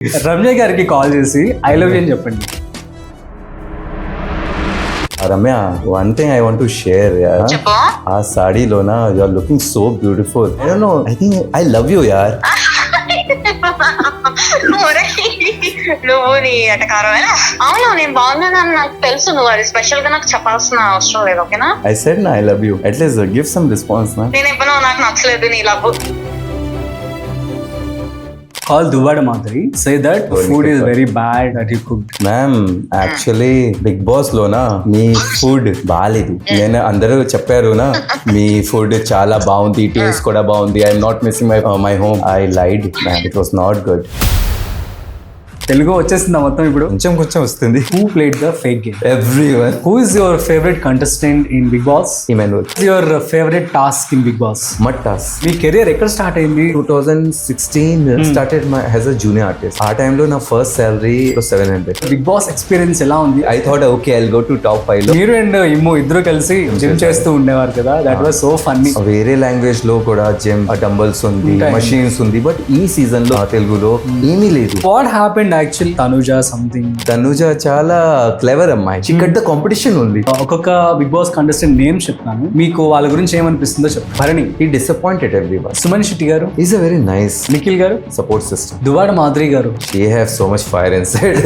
రమ్య గారికి కాల్ చేసి I love you అని చెప్పండి. Ramya, one thing I want to share యార్. చెప్పు. ఆ సాడీలోనా you are looking so beautiful. I don't know, I think I love you యార్. నువ్వు నీ అటకారమేనా? అవును, నేను బాగున్నానని నాకు తెలుసు. నువ్వు అది స్పెషల్ గా నాకు చెప్పాల్సిన అవసరం లేదు. ఓకేనా? I said na I love you. At least give some response na. నేను ఎప్పుడో నాకు నచ్చలేదు నీ లవ్. కాల్ దువ్వాడ మాదిరి say that food is very bad that you cooked. Ma'am, actually Bigg Boss లోనా మీ ఫుడ్ బాగాలేదు. నేను అందరూ చెప్పారు నా మీ ఫుడ్ చాలా బాగుంది, టేస్ట్ కూడా బాగుంది. I'm not missing my home. I lied ma'am, it was not good. Telugu వచ్చేసిందా మొత్తం ఇప్పుడు? కొంచెం కొంచెం వస్తుంది. Who played the fake game? Everyone. Who is your favourite contestant in Bigg Boss? Emmanuel. Your favourite task in Bigg Boss? Mattas. మీ career ఎక్కడ start అయింది? 2016 started my as a junior artist. ఆ టైంలో నా first salary 700. Bigg Boss experience ఎలా ఉంది? I thought okay I'll go to top 5 లో. మీరు అండ్ ఇమ్ము ఇద్దరు కలిసి జిమ్ చేస్తూ ఉండేవారు కదా, దట్ వాస్ సో ఫన్నీ. వేరే లాంగ్వేజ్ లో కూడా జిమ్ డంబల్స్ ఉంది, ఉంటాయి. మషీన్స్ ఉంది. బట్ ఈ సీజన్ లో తెలుగులో ఏమీ లేదు. What happened actually? Tanuja something. Tanuja చాలా క్లెవర్ అమ్మాయి. చికెట్ ద కాంపిటీషన్ ఉంది. ఒక్కొక్క బిగ్ బాస్ కంటెస్టెంట్ నేమ్ చెప్తాను, మీకు వాళ్ళ గురించి ఏమనిపిస్తుందో చెప్పండి. Bharani. He disappointed everyone. Suman Shetty గారు. He's a very nice Nikhil గారు. support system. దువ్వాడ మాధురి గారు. She have so much fire inside.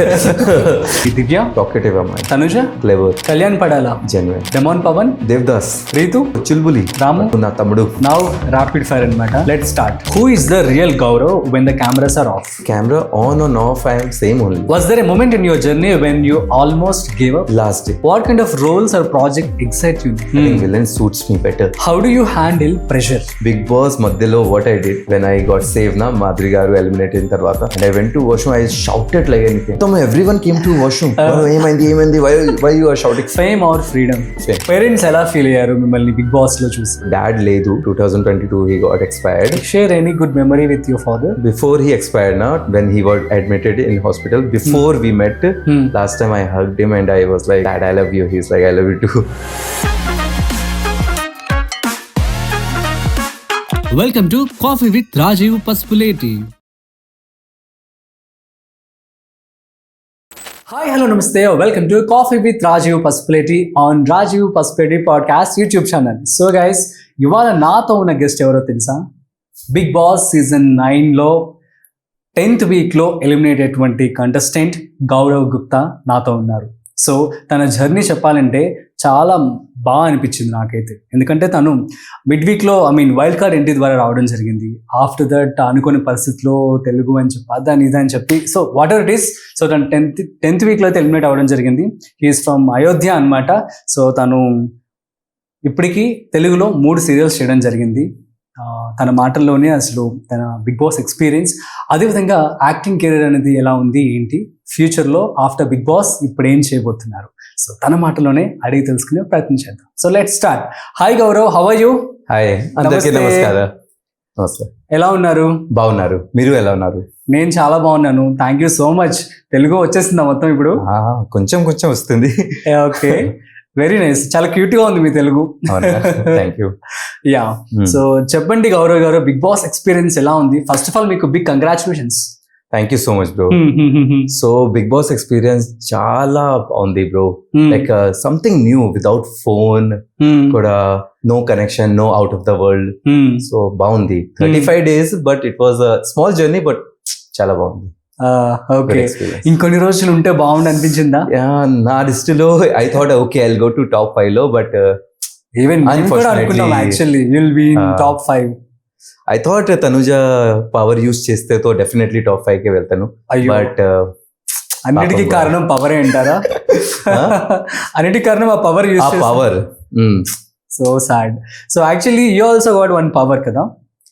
ఈ దివ్య. Talkative అమ్మాయి. Tanuja. Clever. Kalyan Padala. Genuine. Demon Pavan. Devdas. Rithu. చుల్బులి. రాము. నా తమ్ముడు. నౌ ర్యాపిడ్ ఫైర్ అన్నమాట. Let's start. Who is the real Gaurav when the cameras are off? Camera on and off I am same only. Was there a moment in your journey when you almost gave up? Last day. What kind of roles or project excite you? I think villain suits me better. How do you handle pressure? Big Boss మధ్యలో what I did when I got saved na Madhuri గారు eliminate అయిన తర్వాత and I went to washroom. I shouted like anything. So everyone came to washroom. ఏమైంది why you are shouting? Fame or freedom? Fame. Parents ఎలా feel అయ్యారు మిమ్మల్ని big Boss లో చూసి? Dad లేదు, 2022 he got expired. Share any good memory with your father? Before he expired na, when he was admitted in hospital, before we met, last time I hugged him and I was like, Dad I love you. He's like I love you too. Welcome to Coffee with Rajiv Pasupuleti. Hi hello namaste, welcome to coffee with Rajiv Pasupuleti on Rajiv Pasupuleti podcast YouTube channel. So guys, ఇవాళ నాతో ఉన్న guest ఎవరో తెలుసా? Big Boss season 9లో 10th వీక్లో eliminate అయ్యేటువంటి contestant Gaurav Gupta నాతో ఉన్నారు. So తన జర్నీ చెప్పాలంటే చాలా బాగా అనిపించింది నాకైతే. ఎందుకంటే తను మిడ్ వీక్లో వైల్డ్ కార్డ్ ఎంట్రీ ద్వారా రావడం జరిగింది. ఆఫ్టర్ దట్ అనుకోని పరిస్థితిలో తెలుగు అని చెప్పి అదని ఇదని చెప్పి, so what ever it is, so తను 10th వీక్లో అయితే ఎలిమినేట్ అవ్వడం జరిగింది. హీఈస్ ఫ్రమ్ అయోధ్య అనమాట. సో తను ఇప్పటికీ తెలుగులో 3 సీరియల్స్ చేయడం జరిగింది. తన మాటల్లోనే అసలు తన బిగ్ బాస్ ఎక్స్పీరియన్స్, అదేవిధంగా యాక్టింగ్ కెరీర్ అనేది ఎలా ఉంది, ఏంటి ఫ్యూచర్లో ఆఫ్టర్ బిగ్ బాస్ ఇప్పుడు ఏం చేయబోతున్నారు, సో తన మాటలోనే అడిగి తెలుసుకునే ప్రయత్నం చేద్దాం. So let's start. Hi Gaurav, how are you? Hi అందరికీ నమస్కారం. నమస్తే. ఎలా ఉన్నారు? బాగున్నారు, మీరు ఎలా ఉన్నారు? నేను చాలా బాగున్నాను, thank you so much. Telugu వచ్చేసిందా మొత్తం ఇప్పుడు? కొంచెం కొంచెం వస్తుంది. Okay, very nice. చాలా క్యూట్ గా ఉంది మీ Telugu. Thank you. Yeah, so చెప్పండి Gaurav garu, Bigg Boss experience ఎలా ఉంది? ఫస్ట్ ఆఫ్ ఆల్ మీకు big congratulations. Thank you so much bro. So Bigg Boss experience చాలా బాగుంది bro. Like something new, without phone కూడా, no connection, no out of the world. So బాగుంది. 35 days but it was a small journey, but చాలా బాగుంది. Okay, ఇంకొన్ని రోజులు ఉంటే బాగుండి అనిపించిందా? నా లిస్టులో I thought okay I'll go to top 5 లో, but even actually will be in top 5. I thought Tanuja power use చేస్తే తో డెఫినెట్లీ top 5 కే వెళ్తాను. బట్ అన్నిటికీ కారణం పవరే అంటారా? అన్నిటికీ కారణం ఆ పవర్ యూస్ చేస్తే. Power so sad. So actually you also got one power కదా?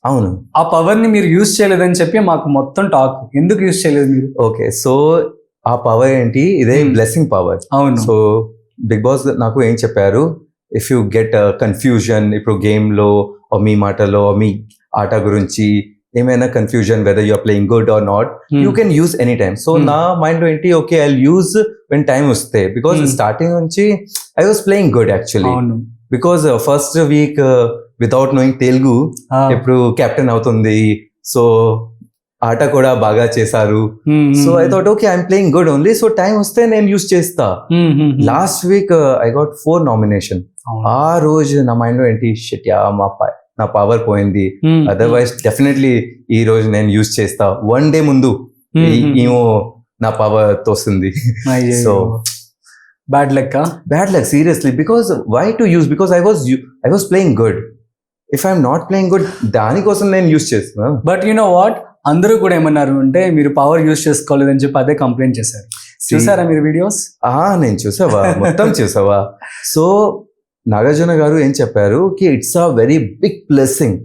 అవును. ఆ పవర్ ని మీరు యూజ్ చేయలేదని చెప్పి మాకు మొత్తం టాక్. ఎందుకు యూజ్ చేయలేదు మీరు? ఓకే, సో ఆ పవర్ ఏంటి? ఇదే బ్లెస్సింగ్ పవర్. అవును. సో బిగ్ బాస్ నాకు ఏం చెప్పారు, ఇఫ్ యూ గెట్ కన్ఫ్యూజన్, ఇప్పుడు గేమ్ లో మీ మాటలో మీ ఆట గురించి ఏమైనా confusion, whether you are playing good or not, you can use any time. So నా మైండ్ లో ఏంటి, okay I use when time వస్తే, బికాస్ స్టార్టింగ్ నుంచి I was playing good actually. Because first week without knowing Telugu, ఇప్పుడు captain అవుతుంది. So ఆట కూడా బాగా చేశారు. So I thought okay I'm playing good only, so time వస్తే నేను యూస్ చేస్తా. Last week I got 4 nomination. ఆ రోజు నా మైండ్ లో ఏంటి, షిట్ యా నా పవర్ పోయింది, అదర్వైజ్ డెఫినెట్లీ ఈ రోజు నేను యూస్ చేస్తా. 1 డే ముందు ఏమో నా పవర్ తోస్తుంది. So bad luck. Seriously, because why to use, because I was playing good. If I'm not playing good, దానికోసం నేను యూస్ చేస్తున్నా. బట్ యు నో వాట్, అందరూ కూడా ఏమన్నారు అంటే మీరు పవర్ యూస్ చేసుకోలేదని చెప్పి అదే కంప్లైంట్ చేశారు. చూసారా మీరు వీడియోస్? నేను చూసావా, మొత్తం చూసావా? సో నాగార్జున గారు ఏం చెప్పారు కి it's a very big blessing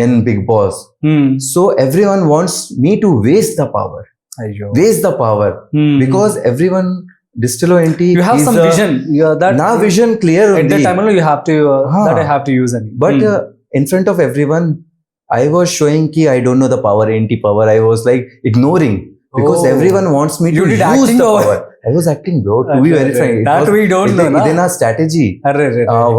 in Bigg Boss. So every one wants me to waste the power, because every one డిస్టిలో ఏంటి, you have some vision that నా vision clear at that time you have to that I have to use any, but in front of everyone I was showing ki I don't know the power, enti power. I was like ignoring because everyone wants me to use the power. I was acting, bro, to be very frank. That we don't know. Ide na strategy.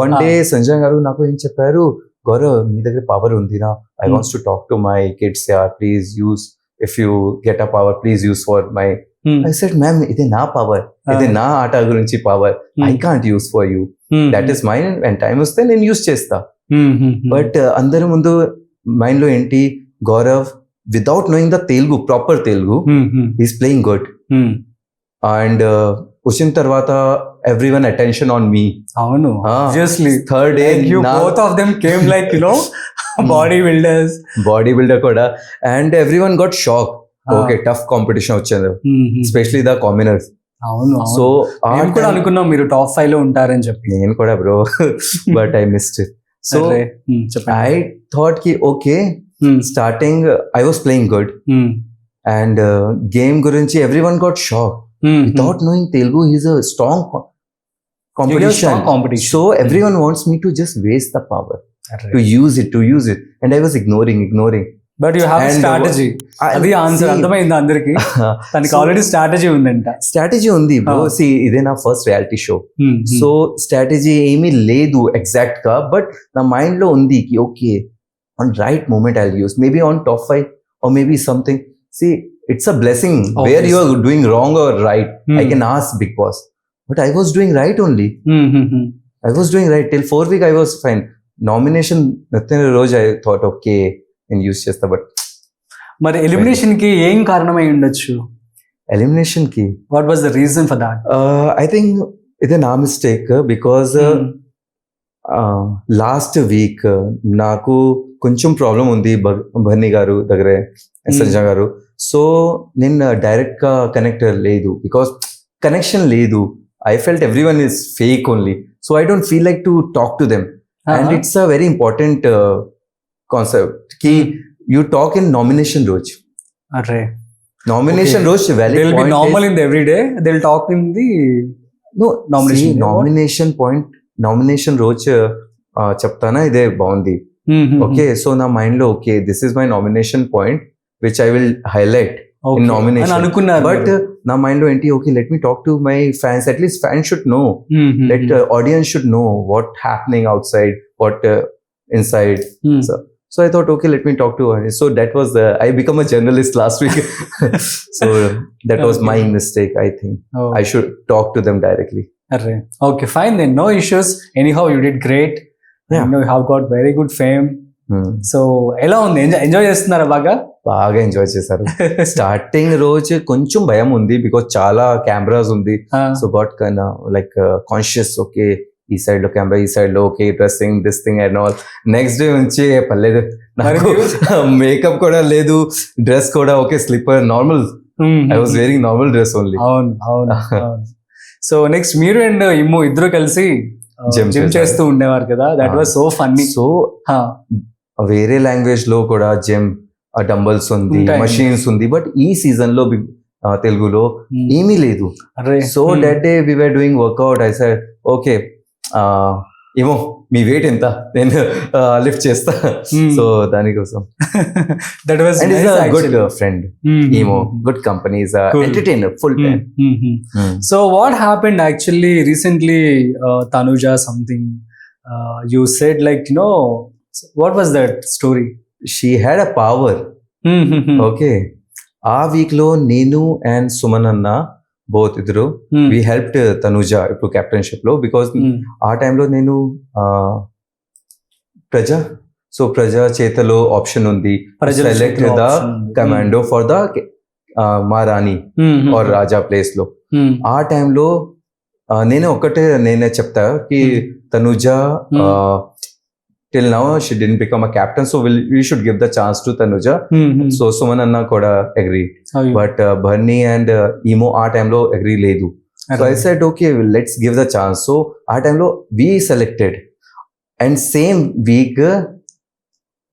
One day Sanjay garu naku em chepparu, Gaurav nee దగ్గర power ఉంది నా, I wants to talk to my kids, yeah, please use, if you get a power please use for my. I said, ma'am, ide na power, ide na ఆట గురించి power, I can't use for you. That is mine, and time వస్తే నేను use చేస్తా. But అందరి ముందు mind లో ఏంటి, Gaurav without knowing the Telugu, proper Telugu, is playing good. And వచ్చిన తర్వాత every one attention on me. అవును, third day both of them came like body builder కూడా, and every one got shock. Okay, tough competition వచ్చింది, especially the commoners. అవును. So కూడా అనుకున్నాం మీరు top 5 లో ఉంటారని చెప్పి. నేను కూడా bro, but I missed it. So I thought కి okay, starting I was playing good, and game గురించి every one got shock without knowing Telugu. He's a strong competition. So everyone wants me to just waste the power, to use it, and I was ignoring. But you have strategy. అది answer అర్థమైంది అందరికి. తనకి already strategy ఉందంట. Strategy ఉంది bro. C ఇదే నా first reality show, so strategy ఏమీ లేదు ఎగ్జాక్ట్ గా, బట్ నా మైండ్ లో ఉంది కి okay on right moment I use, maybe on top 5 or maybe something. See, it's a blessing. Where you are doing wrong or right, I can ask Big Boss, but I was doing right only. I was doing right till 4 week I was fine. Nomination nathine roj I thought okay and use chesta, but మరి elimination కి ఏం కారణమై ఉండొచ్చు? elimination ki what was the reason for that? I think ide na mistake, because last week నాకు కొంచెం problem ఉంది బర్నీ గారు దగ్గరే, సంజయ్ గారు. సో నేను డైరెక్ట్ గా కనెక్ట్ లేదు, బికాస్ కనెక్షన్ లేదు. I felt every one is fake only, so I don't feel like to talk to them. And it's a very important concept కి యూ టాక్ ఇన్ నామినేషన్ రోజు. Nomination రోజు normal in every day they will talk in the nomination రోజు చెప్తానా, ఇదే బాగుంది. Okay, so నా mind లో okay this is my nomination point which I will highlight in nomination అనుకున్నారు. బట్ నా మైండ్ లో ఏంటి, okay let me talk to my fans, at least fans should know, let audience should know what happening out side, what inside. So I thought, okay, let me talk to her. So that was I become a journalist last week. So that was my mistake, I think. I should talk to them directly. Okay, fine then, no issues. Anyhow, you did great. Yeah. You have got very good fame. So ఎలా ఉంది, enjoy చేస్తున్నారా? బాగా enjoy చేశారు. Starting రోజు కొంచెం భయం ఉంది, because చాలా కెమెరాస్ ఉంది. సో గాట్ కైనా లైక్ కాన్షియస్, ఓకే ఈ సైడ్ లో కెమెరా, ఈ సైడ్ లో okay dressing this thing and all. Next day నుంచి పర్లేదు, నాకు మేకప్ కూడా లేదు, డ్రెస్ కూడా okay slipper normal, I was wearing normal dress only. అవును. సో నెక్స్ట్ మీరు అండ్ ఇమ్ము ఇద్దరు కలిసి జిమ్ చేస్తూ ఉండేవారు కదా, that was so funny. So వేరే లాంగ్వేజ్ లో కూడా జిమ్ డంబల్స్ ఉంది, మషీన్స్ ఉంది, బట్ ఈ సీజన్ లో తెలుగులో ఏమీ లేదు. So that day we were doing workout. I said okay ఏమో మీ వెయిట్ ఎంత, నేను లిఫ్ట్ చేస్తా. సో దానికోసం దట్ వాస్ గుడ్ ఫ్రెండ్, ఏమో good company, is entertainer full time. So what happened actually recently, Tanuja something, you said like, what was that story? She had a power okay, ఆ week లో నేను and Suman అన్న both ఇద్దరు వి helped Tanuja ఇప్పుడు captainship లో, because ఆ టైంలో నేను ప్రజా చేతలో ఆప్షన్ ఉంది, select the commando for the మహారాణి ఆర్ రాజా ప్లేస్ లో. ఆ టైంలో నేనే చెప్తా కి Tanuja till now she didn't become a captain, so we should give the chance to Tanuja. So Suman Anna kuda agree, but Bharni and Emo ఆ టైంలో agree లేదు. So I said okay, let's give the chance. So ఆ టైంలో we selected and same week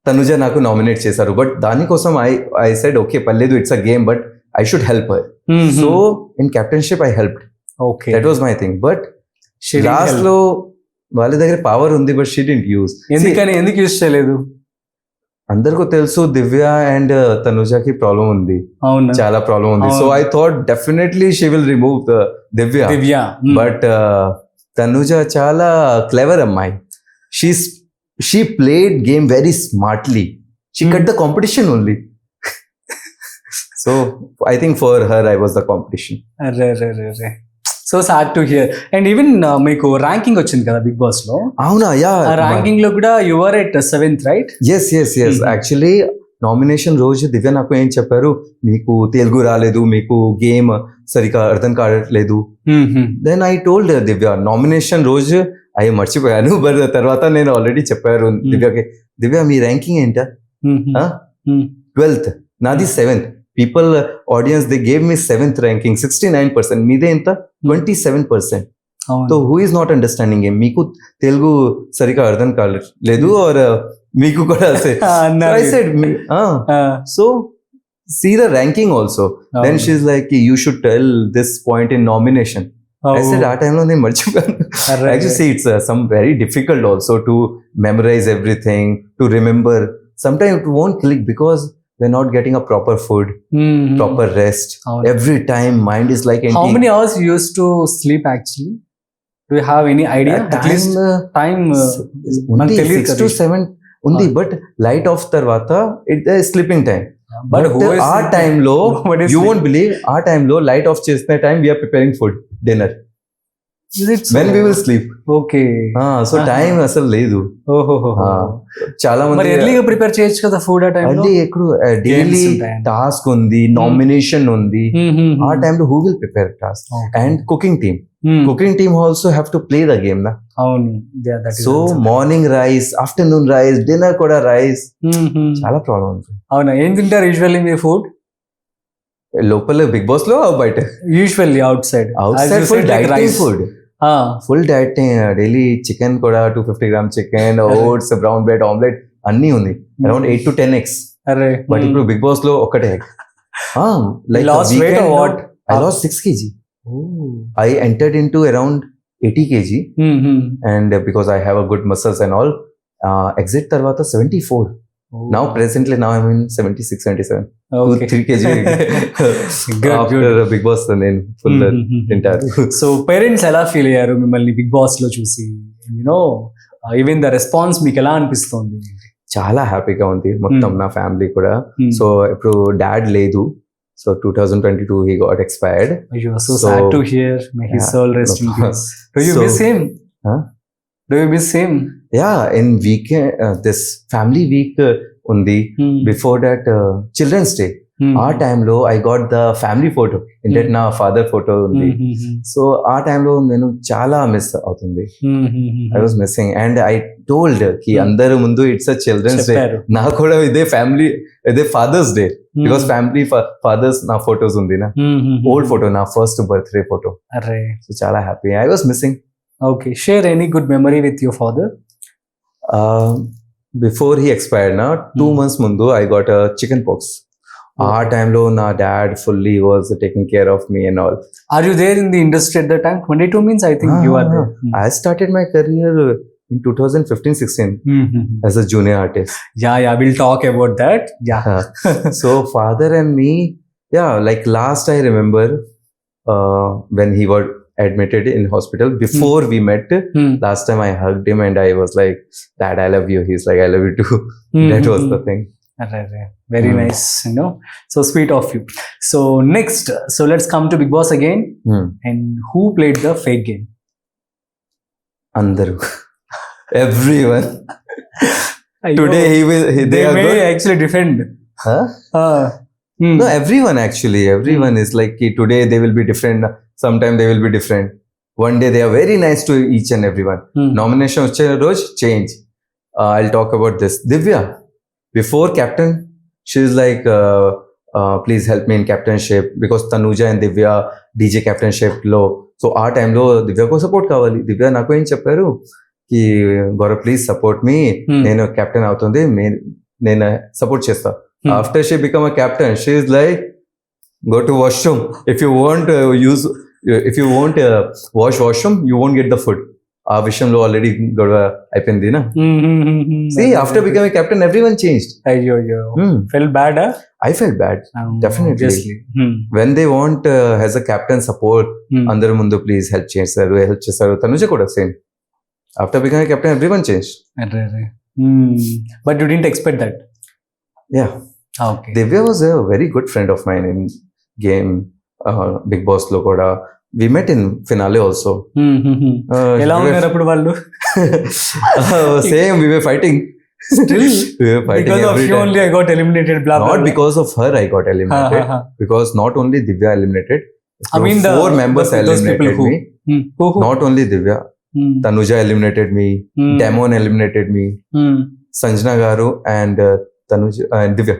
Tanuja నాకు nominate చేశారు, but దానికోసం I said okay పర్లేదు, it's a game, but I should help her. So in captainship I helped. Okay, that was my thing, but last లో వాళ్ళ దగ్గర power ఉంది, but she didn't use. ఎందుకు use చేయలేదు? అందరికీ తెలుసు దివ్య అండ్ తనుజకి ప్రాబ్లం ఉంది, చాలా ప్రాబ్లం ఉంది. So I thought definitely she will remove Divya, but Tanuja చాలా క్లెవర్ అమ్మాయి. She played game very smartly, she cut the competition only. So I think for her I was the competition. So sad to hear. And even మీకు ranking వచ్చింది కదా big Boss లో. అవునా? Yeah, ranking లో కూడా you are at 7th, right? Yes. Actually nomination రోజు దివ్య నాకు ఏం చెప్పారు, మీకు తెలుగు రాలేదు, మీకు గేమ్ సరిగా అర్థం కావట్లేదు. Then I told Divya, nomination రోజు అవి మర్చిపోయాను, బట్ తర్వాత నేను ఆల్రెడీ చెప్పారు దివ్యకి, దివ్య మీ ర్యాంకింగ్ ఏంటా? 12th, నాది 7th. People audience they gave me 7th ranking, 69%. మీదే ఎంత? 27%. So who is not understanding game? మీకు తెలుగు సరిగా అర్థం కాలేదు, ఆర్ మీకు కూడా so see the ranking also. Then she's like, you should tell this point in nomination. I said ఆ టైంలో నేను మర్చిపోయాను. Actually see, it's some very difficult also to memorize everything, to remember. Sometimes it won't click because we're not getting a proper food, proper rest. Every time mind is like empty. How many hours you used to sleep actually? Do you have any idea? At least time only 6 to 7 ఉంది, but light off తర్వాత it sleeping time. But ఆ టైంలో you won't believe, ఆ టైంలో light off చేసిన time we are preparing food, dinner, when we will sleep. Okay. So time అసలు లేదు. చాలా మంది ఎర్లీగా ప్రిపేర్ చేయొచ్చు కదా ఫుడ్ ఆ టైంలో. అది ఎక్కడ డైలీ టాస్క్ ఉంది, నామినేషన్ ఉంది, ఆ టైంలో who will prepare task? And cooking team also have to play the game నా. అవును. So morning rice, afternoon rice, dinner కూడా రైస్, చాలా ప్రాబ్లం ఉంది. అవునా? ఏం తింటారు యూజువల్లీ మీ ఫుడ్? లోపల బిగ్ బాస్ లో బయట? Usually outside full dieting food, full dieting. Daily chicken కూడా 250 grams chicken, oats, brown bread, omelette అన్ని ఉంది, అరౌండ్ 8 to 10 eggs. బట్ ఇప్పుడు బిగ్ బాస్ లో ఒక్కటే egg. Like lost weight or what? I lost 6 kg. I entered into around 80 kg, and because I have a good muscles and all, exit tarvata 74. Now presently I'm in 76, 77. Okay. 3 kg after Big Boss నేను full తింటారు. So parents ఎలా feel అయ్యారు మిమ్మల్ని big Boss లో చూసి? Even the response మీకు ఎలా అనిపిస్తుంది? చాలా హ్యాపీగా ఉంది మొత్తం నా ఫ్యామిలీ కూడా. సో ఇప్పుడు డాడ్ లేదు, so 2022 he got expired. So sad to hear. May his soul rest in peace. Do you miss him? Do you miss him? Yeah, in weekend this family week undi, before that children's day, ఆ టైంలో I got the family photo, అంటే నా father photo ఉంది. So ఆ టైంలో నేను చాలా miss అవుతుంది, I was missing. And I told కి అందరి ముందు ఇట్స్ అ చిల్డ్రన్స్ డే, నాకు కూడా ఇదే ఫ్యామిలీ, ఇదే Father's Day, because family fathers నా ఫోటోస్ ఉంది నా ఓల్డ్ ఫోటో, నా ఫస్ట్ బర్త్డే ఫోటో. సో చాలా happy, I was missing. Okay, share any good memory with your father? Before he expired na 2 months mundu I got a chicken pox. ఆ టైంలో నా dad fully was taking care of me and all. Are you there in the industry at that time? 22 means I think you are there. I started my career in 2015-16 as a junior artist. Yeah, we'll talk about that. Yeah. So father and me, like last I remember when he was admitted in hospital, before we met, last time I hugged him and I was like, Dad, I love you. He's like, I love you too. That was the thing. Very Hmm. nice, so sweet of you. So next, so let's come to Big Boss again. And who played the fake game? Andaru. Everyone. Ayyo. Today they they are may good. actually defend. Huh? No, everyone actually. Everyone is like today they will be different. Sometime they will be different. One day they are very nice to each and everyone. Nomination వచ్చే రోజు change. I'll talk about this. Divya, before captain, she's like, please help me in captainship because Tanuja and Divya DJ captainship లో so ఆ టైంలో దివ్యకు support కావాలి. దివ్య నాకు ఏం చెప్పారు కి గౌరవ్ ప్లీజ్ సపోర్ట్ మీ, నేను కెప్టెన్ అవుతుంది, నేను సపోర్ట్ చేస్తా. After she become a captain she is like go to washroom, if you want use, if you want washroom you won't get the food. ఆ విషయంలో ఆల్రెడీ గొడవ అయిపోయింది నా. See, after becoming captain, everyone changed. అయ్యో felt bad, huh? I felt bad. Definitely. Obviously. When they want as a captain support, అందరి ముందు please help చేస్తారు. తనుజ కూడా same. After becoming captain, everyone changed. But you didn't expect that. Yeah. Okay. Divya was a very good friend of mine in game, Big Boss లో కూడా. We met in finale also. ఎలా ఉన్నారు అప్పుడు వాళ్ళు? Same, we were fighting. Still? We were fighting Because of every you time. only I got eliminated, blah blah. Not because of her I got eliminated. Because not only Divya eliminated, I mean the 4 members those people eliminated who me. who Not only Divya, Tanuja eliminated me, Damon eliminated me, Sanjana garu and Tanuja and Divya.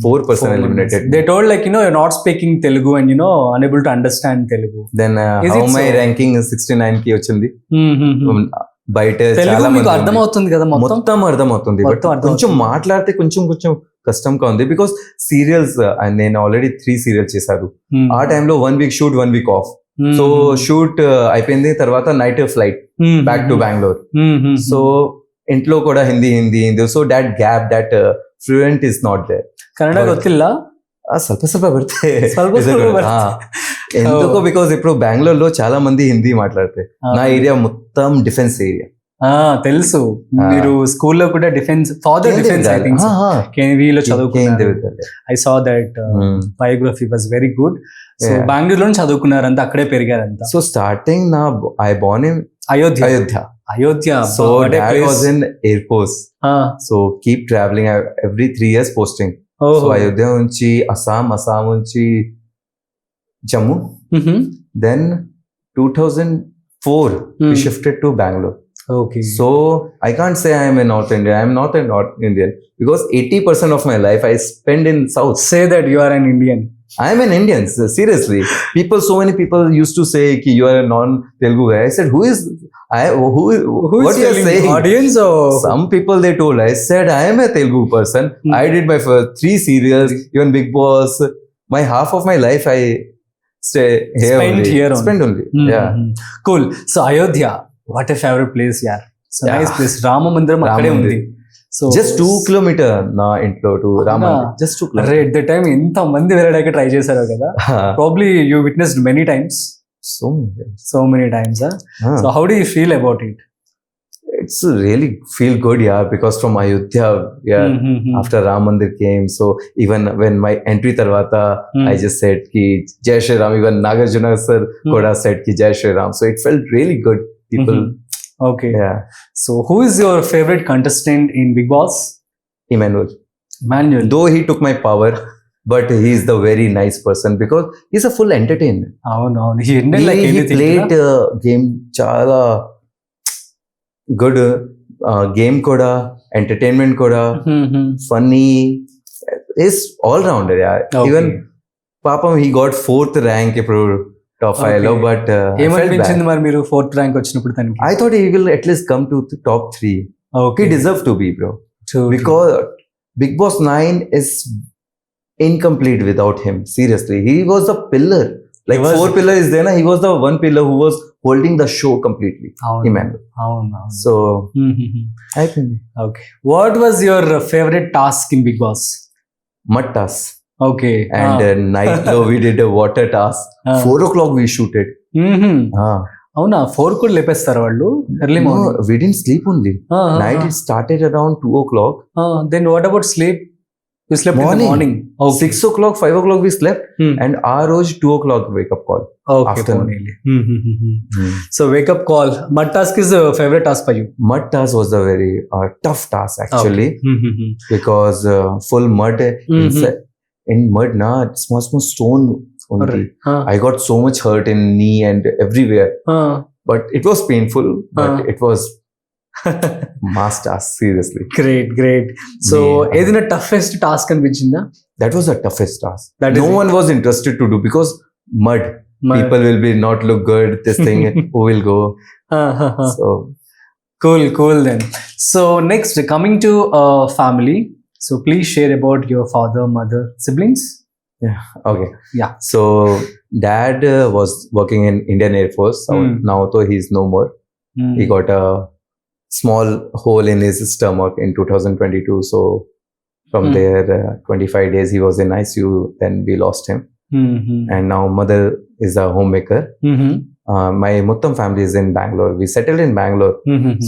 4% eliminated. They told like you're not speaking Telugu and unable to understand Telugu. Then Is how it my so? ranking 69 కి వచ్చింది. బయట తెలుగు చాలా మీకు మంది అర్థమవుతుంది కదా మొత్తం? మొత్తం అర్థమవుతుంది. మొత్తం అర్థమవుతుంది. కొంచెం మాట్లాడితే కొంచెం కష్టంగా ఉంది. బికాస్ సీరియల్స్ నేను ఆల్రెడీ 3 సీరియల్స్ చేశాను. ఆ టైంలో 1 week shoot 1 week off. So shoot అయిపోయింది, తర్వాత night flight back to Bengaluru. So ఇంట్లో కూడా Hindi. So that gap, that fluent is not there. Kannada ಗೊತ್ತಿಲ್ಲ? ಸ್ವಲ್ಪ ಬರುತ್ತೆ. ಸ್ವಲ್ಪ ಬರುತ್ತೆ. ఎందుకో బికాస్ ఇప్పుడు బెంగళూరులో చాలా మంది హిందీ మాట్లాడతాయి. నా ఏరియా మొత్తం డిఫెన్స్ ఏరియా. తెలుసు, మీరు స్కూల్లో కూడా defence, father defence I think కేవీలో చదువుకున్నారు. I saw that biography was very good. So బెంగళూరులో చదువుకున్నారంతా, అక్కడే పెరిగారంతా. సో స్టార్టింగ్ నా I born in Ayodhya. So dad was in Air Force. So keep traveling every 3 years posting. So Ayodhya నుంచి అస్సాం నుంచి Jammu. Then 2004 we shifted to Bangalore. Okay. So I can't say I am a North Indian. I am not a North Indian because 80% of my life I spend in South. Say that you are an Indian. I am an Indian. Seriously, so many people used to say ki you are a non-Telugu guy. I said, who is what you are saying? Audience or Some people they told. I said I am a Telugu person. I did my first 3 serials, even Big Boss. My half of my life I spent only. Yeah. Cool. So Ayodhya, what a favorite place, yaar. So nice place. Rama Mandiram akkade undi. So just 2 kilometers na intlo to Rama. Just 2 kilometers. At the time ఎంత మంది వెళ్ళడానికి try చేశారో కదా. Probably you witnessed many times. So many times. So how do you feel about it? It's really feel good, yeah, because from Ayodhya, after Ram Mandir came, so even when my entry tarvata, I just said ki Jai Shri Ram. Even Nagarjuna sir koda said ki Jai Shri Ram. So it felt really good. People. Okay. Yeah. So who is your favorite contestant in Big Boss? Emmanuel. Though he took my power, but he is the very nice person because he's a full entertainer. No. He ended like anything. He played game chala good. Game koda, entertainment koda, funny. Is all rounder. Yeah. Okay. Even Papam, he got 4th rank. Top 5 లో, but ఏమనిపించింది మరి మీరు 4th rank వచ్చినప్పుడు తనకి? I thought he will at least come to the top 3. Okay. He deserves to be, bro. True. Because Big Boss 9 is incomplete without him. Seriously, he was the pillar. Like 4 pillar is there, na? He was the one pillar who was holding the show completely. Emmanuel. So I think. Okay. What was your favorite task in Big Boss? Mud task. Okay. And night lo we did a water task. 4 o'clock we shooted. అవునా? 4 కూడా లేపేస్తారు వాళ్ళు early No, morning? we didn't sleep only. Night it started around 2 o'clock. Then what about sleep? You slept in the Morning. morning. Okay. 6 o'clock, 5 o'clock we slept, Hmm. and our roj 2 o'clock wake up call. Okay. afternoon. పోనీలే. So wake up call. Mud task is a favorite task for you. Mud task was a very tough task actually, because full mud inside, in mud na small stone only. I got so much hurt in knee and everywhere, but it was painful, but it was mass task, seriously. Great. So Yeah. ఏదైనా toughest task అనిపించిందా? That was the toughest task. That No is it. one was interested to do because mud. Mud. People will be not look good. This thing, who will go? So Cool then. So next, coming to family. So please share about your father, mother, siblings. okay. Yeah. So dad was working in Indian Air Force. So now though he's no more. He got a small hole in his stomach in 2022. So from there, 25 days he was in ICU. Then we lost him. And now mother is a homemaker. My Muttam family is in Bangalore. We settled in Bangalore.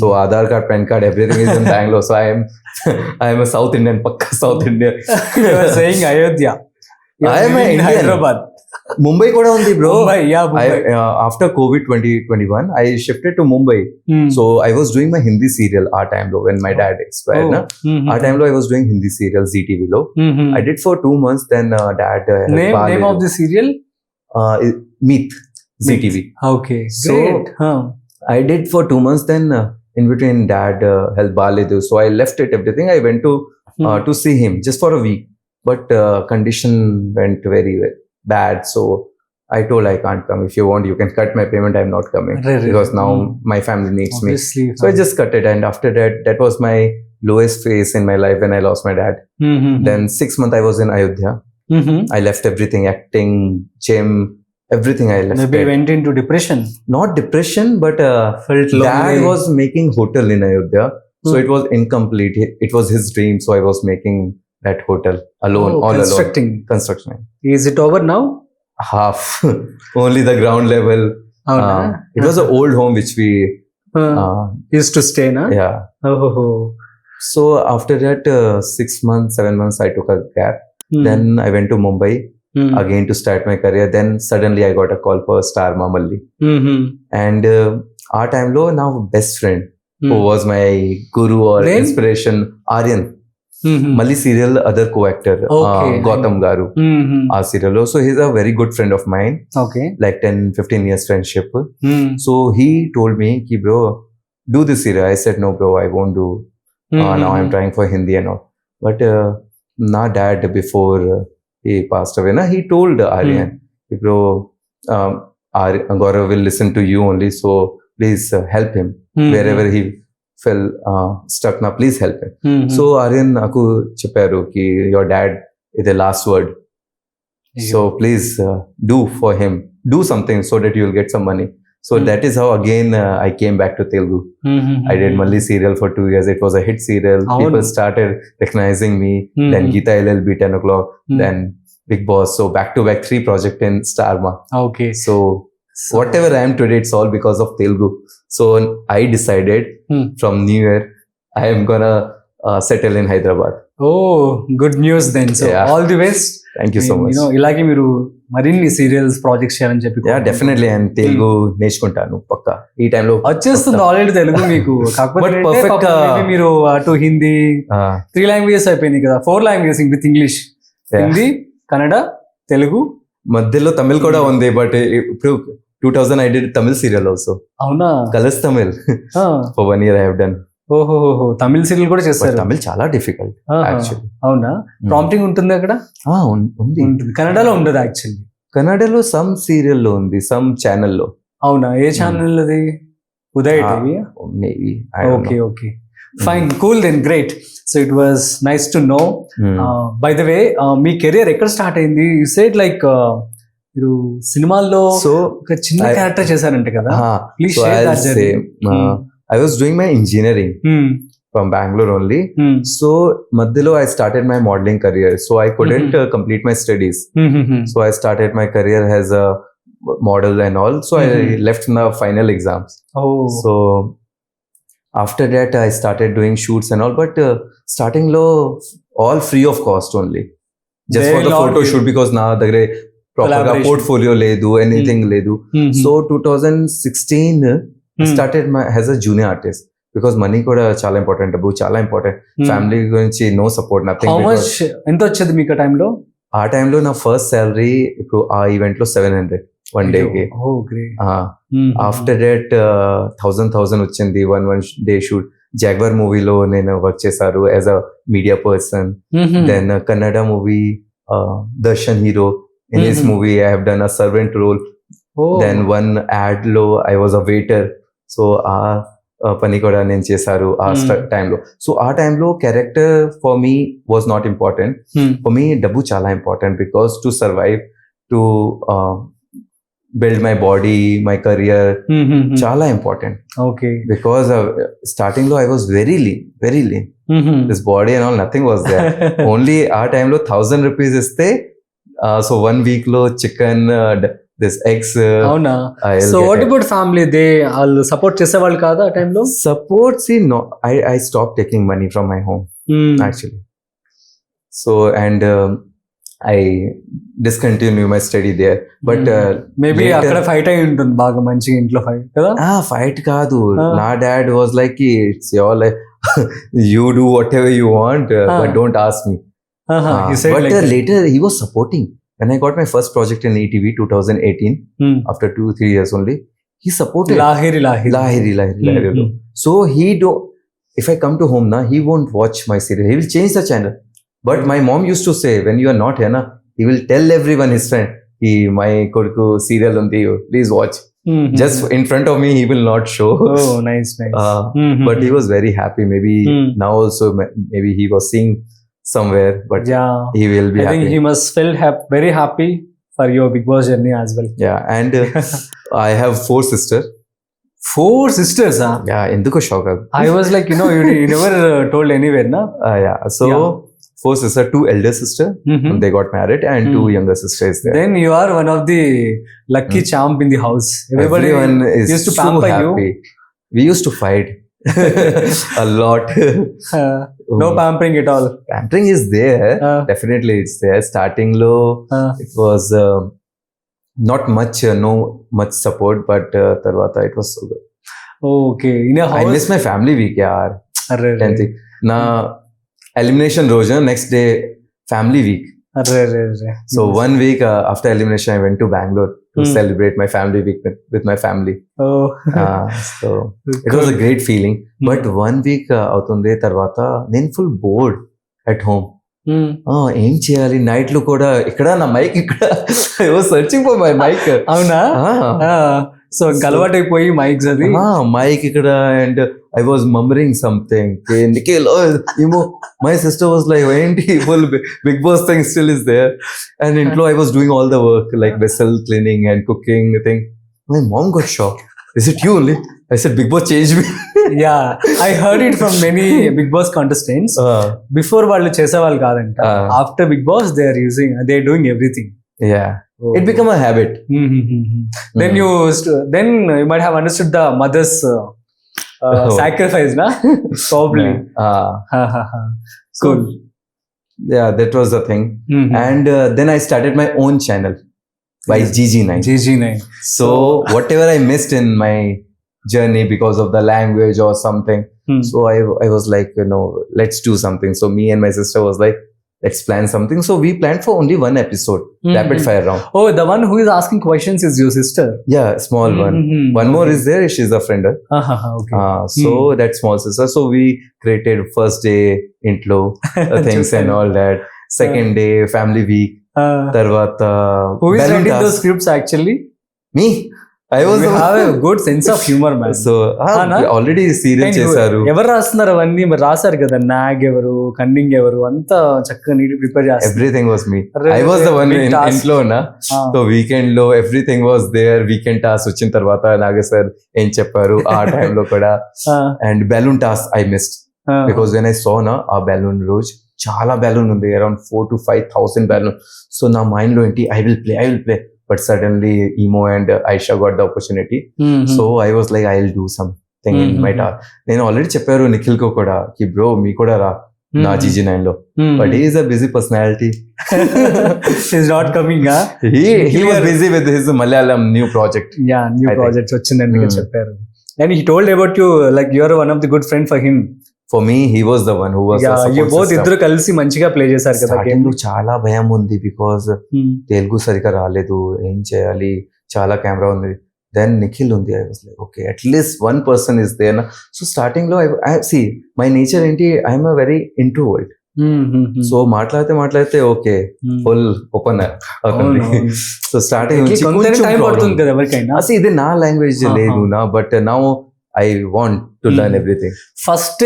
So Aadhaar card, PAN card, everything is in Bangalore. So I am a South Indian, pakka South Indian. You are saying Ayodhya. You are I am living an in Indian. Hyderabad. Mumbai kuda undi bro. Mumbai, yeah, Mumbai. After COVID 2021, I shifted to Mumbai. So I was doing my Hindi serial our time lo when my dad expired. Na? Our time lo I was doing Hindi serial ZTV lo. I did for 2 months. Then dad Name of the serial? Meet ZTV. Okay, So, great. I did for 2 months. Then in between dad health baaledu. So I left it everything. I went to see him just for a week. But condition went very bad. So I told I can't come. If you want, you can cut my payment. I'm not coming Right. because now my family needs me. Obviously. So I just cut it. And after that was my lowest phase in my life when I lost my dad. Then 6 months I was in Ayodhya. I left everything, acting, gym, everything I left. Maybe it. went into depression. Not depression, but Felt dad lonely. was making hotel in Ayodhya. So it was incomplete. It was his dream. So I was making that hotel alone, all constructing. alone. Construction. Is it over now? Half. Only the ground level. It was an old home which we, Used to stay, na? yeah. Oh. So after that, 6 months, 7 months, I took a gap. Then I went to Mumbai again to start my career. Then suddenly I got a call for Star Mamalli. And our time low, now best friend who was my guru or Name? inspiration, Aryan. Malli serial other co-actor, Okay. Gautam Garu. Our serial. So he's a very good friend of mine, Okay. like 10-15 years friendship. So he told me, ki, bro, do this serial. I said, no, bro, I won't do. Now I'm trying for Hindi and all. But na dad, before he passed away, na, he told Aryan, ki, bro, Gaurav will listen to you only. So please help him. Wherever he fell stuck, na, please help him. So Aryan నాకు చెప్పారు ki your dad is the last word. So please do for him. Do something so that you will get some money. So that is how again I came back to Telugu. I did Malli serial for 2 years. It was a hit serial. People started recognizing me. Then Geeta LLB 10 o'clock. Then Big Boss. So back to back 3 projects in Starma. Okay. So whatever I am today, it's all because of Telugu. So I decided from New Year, I am gonna settle in Hyderabad. Oh, good news then. So Yeah. all the best. Thank you so much. You know, ఇలాగే మీరు మరిన్ని serials projects చేయాలని చెప్పి Yeah, definitely. And Telugu నేర్చుకుంటాను పక్కా ఈ టైంలో. వచ్చేస్తుంది already Telugu మీకు. కాకపోతే But ఏంటంటే perfect, పాపం maybe మీరు అటు హిందీ 3 లాంగ్వేజెస్ అయిపోయినాయి కదా, 4 languages with English, Hindi, Kannada, Telugu. మధ్యలో తమిళ్ కూడా ఉంది. బట్ ఇప్పుడు 2000 I did Tamil serial also. అవునా? Colors Tamil. For 1 year I have done. ఓహో, తమిళ సీరియల్ కూడా But చేస్తారు. Tamil చాలా డిఫికల్ట్ యాక్చువల్లీ. అవునా? ప్రాంప్టింగ్ ఉంటుంది అక్కడ? ఉంది. ఉంటుంది. కన్నడలో ఉండదు యాక్చువల్లీ. కన్నడలో సమ్ సీరియల్ లో ఉంది, సమ్ ఛానల్ లో. అవునా? ఏ ఛానల్ అది? Uday TV? Maybe. Okay. Fine, cool then, great. So it was nice to know. By the way, మీ కెరియర్ ఎక్కడ స్టార్ట్ అయింది? యు సెడ్ లైక్ మీరు సినిమాల్లో సో ఒక చిన్న క్యారెక్టర్ చేశారంట కదా, please So share I'll that say, journey. I was doing my engineering from Bangalore only. So Madhilo I started my modeling career. So I couldn't complete my studies. So I started my career as a model and all. So I left in the final exams. Oh. So After that, I started doing shoots and all, but starting low, all free of cost only. Just Very for the long photo way. shoot because na dagre proper Collaboration. portfolio ledu, anything ledu. So 2016 I started my as a junior artist because money kuda chala important, డబ్బు చాలా important. Family గురించి no support, nothing. How much ఎంత వచ్చేది మీకు టైంలో? ఆ టైంలో నా ఫస్ట్ శాలరీ ఇప్పుడు ఆ ఈవెంట్ లో 700 వన్ డేకి. ఓ గ్రేట్. ఆఫ్టర్ దట్ 1000 వచ్చింది వన్ డే షూట్. జాగ్వర్ మూవీలో నేను వర్క్ చేశారు as a media person. Then Kannada movie Darshan hero, in his movie I have done a servant role. Then one ad లో I was a waiter. So ఆ పని కూడా నేను చేశారు ఆ టైంలో. సో ఆ టైంలో character for me was not important. For me డబ్బు చాలా important because to survive, to build my body, my career, chala important. Okay. Because starting lo I was very lean. This body and all, nothing was there. Only our time lo 1000 rupees iste, so 1 week lo chicken, this eggs. Avuna. So what about family? They all support chesevallu kada ఆ టైంలో? Support, see, no, I stopped taking money from my home actually. So and I discontinue my study there, but maybe అక్కడ fight అయి ఉంటుంది బాగా మంచిగా ఇంట్లో fight కదా? Fight కాదు. నా dad was like it's your life, you do whatever you want, but don't ask me. He said but like that. later he was supporting when I got my first project in ETV 2018. After 2-3 years only, he supported. Lahiri. So he do, if I come to home na, he won't watch my serial, he will change the channel. But my mom used to say, when you are not here na, he will tell everyone, his friend, my koduku serial undi, please watch. Just in front of me he will not show. Oh, nice. But he was very happy. Maybe now also, maybe he was seeing somewhere, but yeah, he will be I happy. think he must feel very happy for your Big Boss journey as well. Yeah, and I have 4 sisters. 4 sisters, huh? Yeah, enduko shock. I was like, you never told anywhere, na? Yeah, so 4 sisters, 2 elder sisters, they got married, and 2 younger sisters there. Then you are one of the lucky champ in the house. Everyone is used to so pamper happy. We used to fight a lot. No pampering at all. Pampering is there, definitely it's there. Starting low, it was not much, no much support, but tarvata it was so good. Okay, in a house. I miss my family week, yaar. Na elimination roja, next day family week. So 1 week after elimination I went to Bangalore to celebrate my family week with my family. So it was a great feeling. But 1 week అవుతుంది తర్వాత నేను full bored at home. ఏం చేయాలి night లో కూడా ఇక్కడ నా mic ఇక్కడ I was searching for my mic. అవునా? సో అలవాటు అయిపోయి మైక్స్ అది మైక్ ఇక్కడ and I was murmuring something ఏమో. మై సిస్టర్ వాజ్ లైక్ ఏంటి full Bigg Boss thing still is there and ఇంట్లో I was doing all the work like vessel cleaning and cooking thing. My mom got shock. Is it you only? I said Big Boss changed me. Yeah, I heard it from many Big Boss contestants. Before వాళ్ళు చేసేవాళ్ళు కాదంట. After Big Boss they are doing everything. Yeah. It became a habit. Then you might have understood the mother's sacrifice, na? Probably. Cool. Yeah, that was the thing. And then I started my own channel by GG9. So whatever I missed in my journey because of the language or something, so I was like, let's do something. So me and my sister was like, let's plan something. So we planned for only 1 episode, rapid fire round. Oh, the one who is asking questions is your sister? Yeah, small one. One more is there, she's a friend. Okay. So that small sister. So we created first day intro things and all that. Second day family week. Tarvata who is writing those scripts actually? Me. I was have a good sense of humor, man. So already serial చేశారు. ఎవరు రాస్తున్నారు అవన్నీ? మరి రాశారు కదా, నాగ్ ఎవరు, cunning ఎవరు, అంతా చక్కగా నీట్ ప్రిపేర్ చేస్తారు. Everything was me. I was the one ఇంట్లో నా. సో వీకెండ్ లో everything was there. Weekend task వచ్చిన తర్వాత నాగ సార్ ఏం చెప్పారు ఆ టైం లో కూడా. And balloon task I missed because when I saw na ఆ balloon రోజు చాలా balloon ఉంది, around 4,000 to 5,000 balloon. So నా మైండ్ లో ఏంటి, I will play. But suddenly Emo and Aisha got the opportunity. So I was like, I'll do some thing in my task. నేను already చెప్పారు నిఖిల్ కు కూడా కి బ్రో మీ కూడా రా నా GG9 లో, but he is a busy personality. Is not coming. He was busy with his Malayalam new project. New I think. Projects వచ్చిందని మీరు చెప్పారు. And he told about you like you are one of the good friend for him. For me, he was the one who was the support you both system. ఇద్దరు కలిసి మంచిగా play చేశారు కదా Starting game. లో చాలా భయం ఉంది because Telugu సరిగా రాలేదు, ఏం చేయాలి, చాలా కెమెరా ఉంది. దెన్ నిఖిల్ ఉంది, I was like okay at least one person is there. So starting లో ఐ సి మై నేచర్ ఏంటి, I'm a very introvert. So మాట్లాడితే ఓకే ఫుల్ ఓపెన్ అవుతుంది. సో స్టార్టింగ్ నుంచి టైం పడుతుంది కదా ఎవరికైనా. అసలు ఇది నా లాంగ్వేజ్ లేదు నా, but now I want to learn everything. First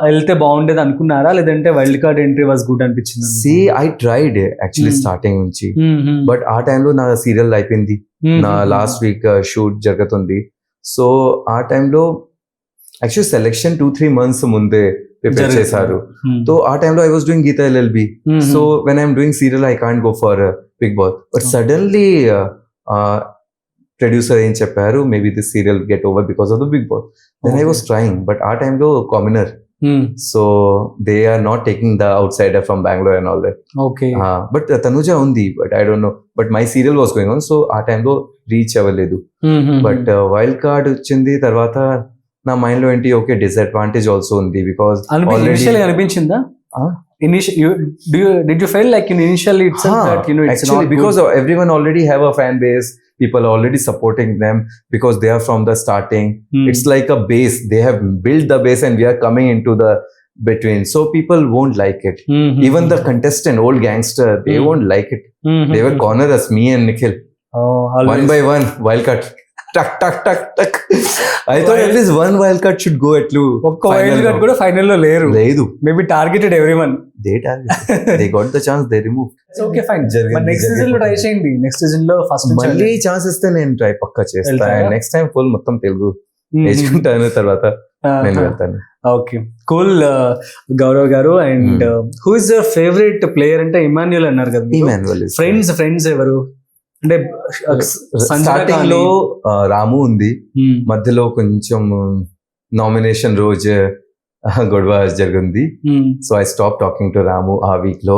వెళ్తే బాగుండేది అనుకున్నారా, లేదంటే wild card entry was good అనిపించింది? See I tried actually starting నుంచి, బట్ ఆ టైంలో నా సీరియల్ అయిపోయింది, నా లాస్ట్ వీక్ షూట్ జరుగుతుంది. సో ఆ టైంలో యాక్చువల్లీ సెలెక్షన్ 2-3 months ముందే ప్రిపేర్ చేశారు. సో ఆ టైంలో I was doing Geetha LLB. So when I'm doing serial I can't go for Bigg Boss. But suddenly producer ఏం చెప్పారు, maybe this serial get over because of the Bigg Boss. Then I was trying, but ఆ టైంలో commoner, so they are not taking the outsider from Bengaluru and all that. Okay. But Tanuja ఉంది, but I don't know, but my serial was going on. So ఆ టైంలో reach అవ్వలేదు. But wild card వచ్చింది తర్వాత నా mind లో ఏంటి, okay disadvantage also ఉంది బికాస్ ఇనిషియల్ అనిపించిందా? Did you feel like in initially itself that it's actually not because good? everyone already have a fan base, people are already supporting them because they are from the starting. It's like a base, they have built the base and we are coming into the between, so people won't like it. Even the contestant, old gangster, they won't like it. They will corner us, me and Nikhil, one by one, wild card, tuck tuck tuck tuck. I thought at least one wild card should go at least ఒక్క wild card కూడా final లో లేరు. లేదు, maybe targeted everyone. they got the chance, they removed. Okay fine. Next season లో try చేయండి. Next season లో first మళ్ళీ chance ఇస్తే నేను ట్రై పక్కా చేస్తాను. వెళ్తారా? నెక్స్ట్ టైం ఫుల్ మొత్తం తెలుగు నేర్చుకుంటాను, తర్వాత నేను వెళ్తాను. Okay cool. Gaurav garu, and who is your favourite player? అంటే ఇమాన్యుయల్ అన్నారు కదా. Emmanuel is ఫ్రెండ్స్ ఎవరు అంటే? స్టార్టింగ్ లో రాము ఉంది, మధ్యలో కొంచెం నామినేషన్ రోజు గొడవ జరిగింది. So I stop talking to Ramu ఆ వీక్ లో.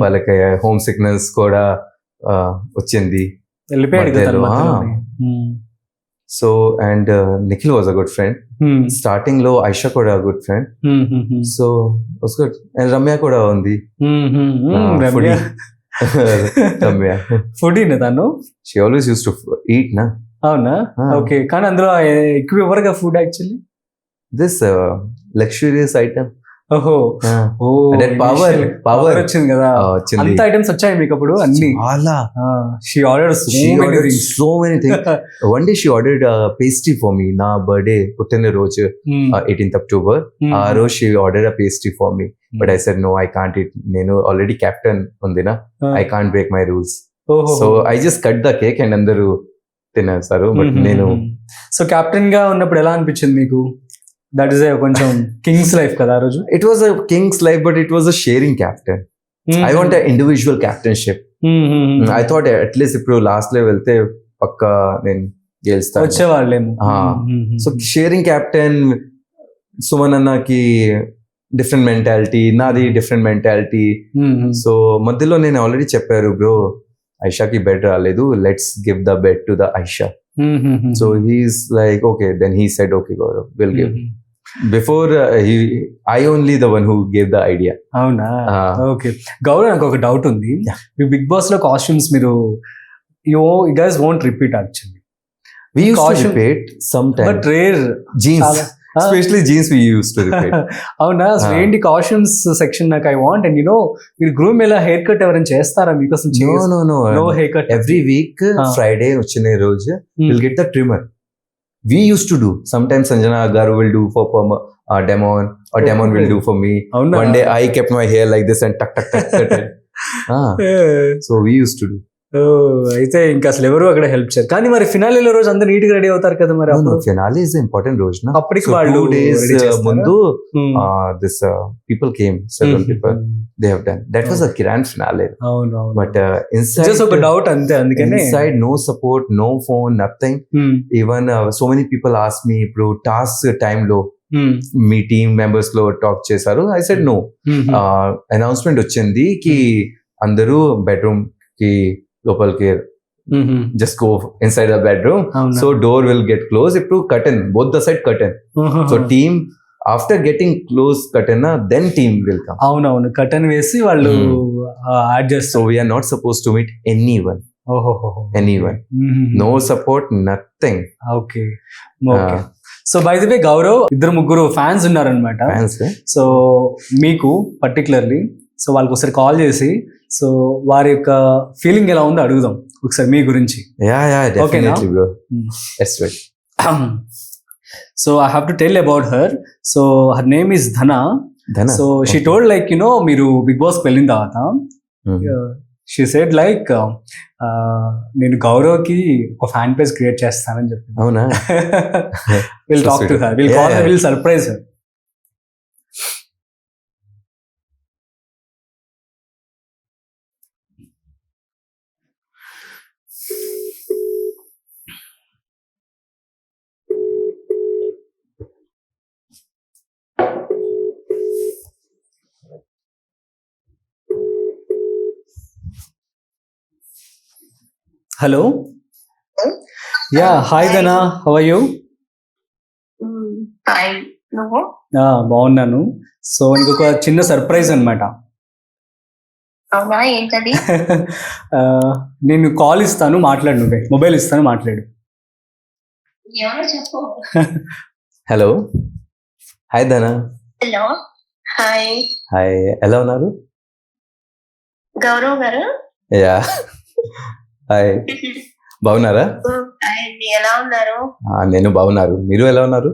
వాళ్ళకి హోమ్ సిక్నెస్ కూడా వచ్చింది, వెళ్ళిపోయాడు కదా మధ్యలో. మధ్యలోనే. So and Nikhil was a good friend. Starting లో ఐషా కూడా good friend. So was good. And Ramya కూడా ఉంది, రమ్య రమ్య ఫుడీనా తను? She always use to eat నా. అవునా? ఓకే. కానీ అందులో ఎక్కువ ఎవరుగా food actually this luxurious item. ఓహో That power వచ్చింది కదా. వచ్చింది. అంత ఐటమ్స్ వచ్చాయి మీకు అప్పుడు అన్ని? చాలా. She ordered so many things. One day she ordered a pastry for me. నా బర్త్డే పుట్టిన రోజు 18th October. ఆ రోజు she ordered a pastry for me. But I said no, I can't eat. నేను ఆల్రెడీ కెప్టెన్ ఉంది నా, I can't break my rules. So I just cut the cake and అందరూ తినేసారు. But నేను so captain గా ఉన్నప్పుడు ఎలా అనిపించింది మీకు? దట్ ఈస్ కొంచెం కింగ్స్ లైఫ్ కదా ఆ రోజు. it was a king's life, but it was a sharing captain. I want an individual captainship. I thought at least ఇప్పుడు లాస్ట్ లో వెళ్తే పక్కా నేను గెలుస్తాను, వచ్చేవాళ్ళేమో. సో షేరింగ్ క్యాప్టెన్, సుమన్ అన్నకి డిఫరెంట్ మెంటాలిటీ, నాది డిఫరెంట్ మెంటాలిటీ. సో మధ్యలో నేను ఆల్రెడీ చెప్పారు బ్రో ఐషాకి బెడ్ రాలేదు, let's give the bed to the Aisha. So he's like okay, then he said okay Gaurav will give. Before I only the one who gave the idea. అవునా? Okay. Gaurav, నాకు ఒక doubt ఉంది. మీ బిగ్ బాస్ లో costumes మీరు you guys won't repeat actually. We used to repeat sometimes. But rare Jeans. Especially jeans we used to repeat. అవునా? ఏంటి costumes section నాకు ఐ వాంట్. అండ్ మీరు గ్రూమ్ ఎలా హెయిర్ కట్ ఎవరైనా చేస్తారా మీకోసం? No hair cut. Every week Friday వచ్చిన రోజు we'll get the trimmer. We used to do. Sometimes Sanjana Garu will do for Demon, or Demon will do for me. అవునా? One day I kept my hair like this and tuck tuck tuck tuck. So we used to do. అయితే ఇంకా అసలు ఎవరు అక్కడ help చేయరు. కానీ మరి ఫినాలేలో రోజు అందరూ నీట్ గా రెడీ అవుతారు కదా మరి అప్పుడు? ఫినాలే ఇస్ ఇంపార్టెంట్ రోజు నా. అప్పటికి So, వాళ్ళు 2 days ready చేస్తారా? ముందు Hmm. this people came, several people they have done. That was a grand finale. అవును అవును. But inside, జస్ట్ ఒక డౌట్ అంతే, అందుకనే inside no support, no phone, nothing. Even so many people asked me, bro, task time లో మీ team members లో talk చేశారు. I said no. Announcement వచ్చింది కి అందరూ బెడ్రూమ్ కి లోపలికి just go inside the bedroom. So door will get close. ఇప్పుడు curtain, both the side curtain. So team after getting close curtain then team will come. అవునవును, curtain వేసి వాళ్ళు add చేస్తారు. So we're not suppose to meet anyone. Anyone, no support, nothing. Okay okay. So by the way Gaurav, 2-3 fans ఉన్నారనమాట. So మీకు particularly, so వాళ్ళకి ఒకసారి call చేసి so వారి యొక్క ఫీలింగ్ ఎలా ఉందో అడుగుదాం ఒకసారి మీ గురించి. Definitely bro. Let's wait. So I have to tell about her. So her name is Dhana. So she told like మీరు బిగ్ బాస్ వెళ్ళిన తర్వాత షీ సెడ్ లైక్ నేను గౌరవ్కి ఒక ఫ్యాన్ పేజ్ క్రియేట్ చేస్తానని చెప్పి. అవునా? Will talk to her, will call her, will surprise her. Hello. Yeah, hi Dhana, how are you? నువ్వు? బాగున్నాను. సో ఇంకొక చిన్న సర్ప్రైజ్ అనమాట. అవునా, ఏంటది? నేను కాల్ ఇస్తాను, మాట్లాడు. నువ్వే మొబైల్ ఇస్తాను, మాట్లాడు. ఎవరో చెప్పు. Hello, hi Dhana. Hello, hi. Hi, ఎలా ఉన్నారు? గౌరవ్ గారు. యా, హాయ్, బాగున్నారా? ఎలా ఉన్నారు? నేను బాగున్నారు. మీరు ఎలా ఉన్నారు?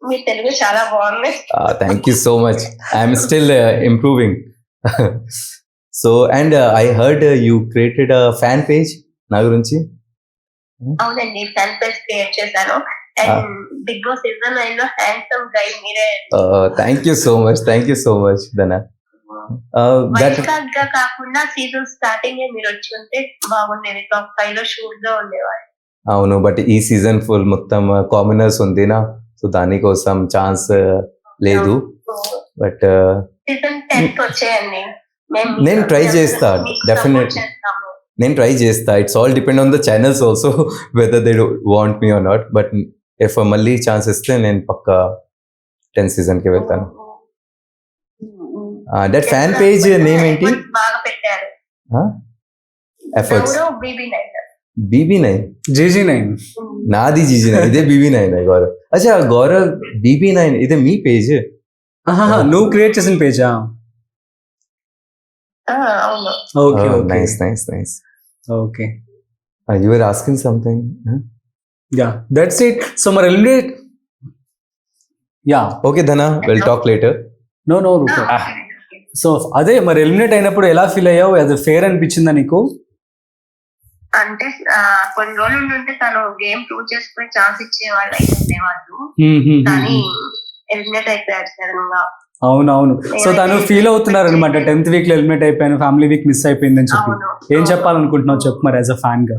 మీ తెలుగు చాలా బాగుంది. Thank you so much. I'm still improving. So and I heard you created a fan page నా గురించి. అవునండి, ఫ్యాన్ పేజ్ క్రియేట్ చేశాను. అండ్ బిగ్ బాస్ సీజన్ 9 లో హ్యాండ్సమ్ గై మీరే. Thank you so much, thank you so much Dhana. Wild గా కాకుండా season starting మీరు వచ్చి ఉంటే బాగుండేది. టాప్ 5 లో షూర్ గా ఉండేవాడు. అవును, బట్ ఈ సీజన్ ఫుల్ మొత్తం కామనర్స్ ఉందినా, సో దానికోసం ఛాన్స్ లేదు. బట్ సీజన్ 10 కి వచ్చేయండి. నేను ట్రై చేస్తా, డెఫినెట్ నేను ట్రై చేస్తా. It's all depend on the channels also whether they want me or not. But if మళ్ళీ ఛాన్స్ ఇస్తే నేను పక్కా 10th season కి వెళ్తాను. దట్ ఫ్యాన్ పేజ్ నేమ్ ఏంటి? బాగా పెట్టారు. Efforts BB9. GG9. నాది GG9, ఇదే BB9 గౌరవ్. అచ్చా గౌరవ్, BB9 ఇదే మీ పేజ్? నువ్వు క్రియేట్ చేసిన పేజా? అవును. Okay, nice nice nice. Okay, you were asking something. Yeah, that's it. So మరి eliminate. Yeah, okay Dhana, will talk later. No. So అదే మరి ఎలిమినేట్ అయినప్పుడు ఎలా ఫీల్ అయ్యావు? అది ఫేర్ అనిపించిందా నీకు? అంటే కొన్ని రోజులు ఉంటే తను గేమ్ ప్రూవ్ చేసుకుని ఛాన్స్ ఇచ్చేవాళ్ళు అయితే ఉండేవాళ్ళు. కానీ ఎలిమినేట్ అయిపోయారు సడన్ గా. అవునవును. సో తను ఫీల్ అవుతున్నారు అనమాట, 10th week లో ఎలిమినేట్ అయిపోయాను, ఫ్యామిలీ వీక్ మిస్ అయిపోయిందని చెప్పి. ఏం చెప్పాలనుకుంటున్నావు చెప్పు మరి, యాజ్ అ ఫ్యాన్ గా.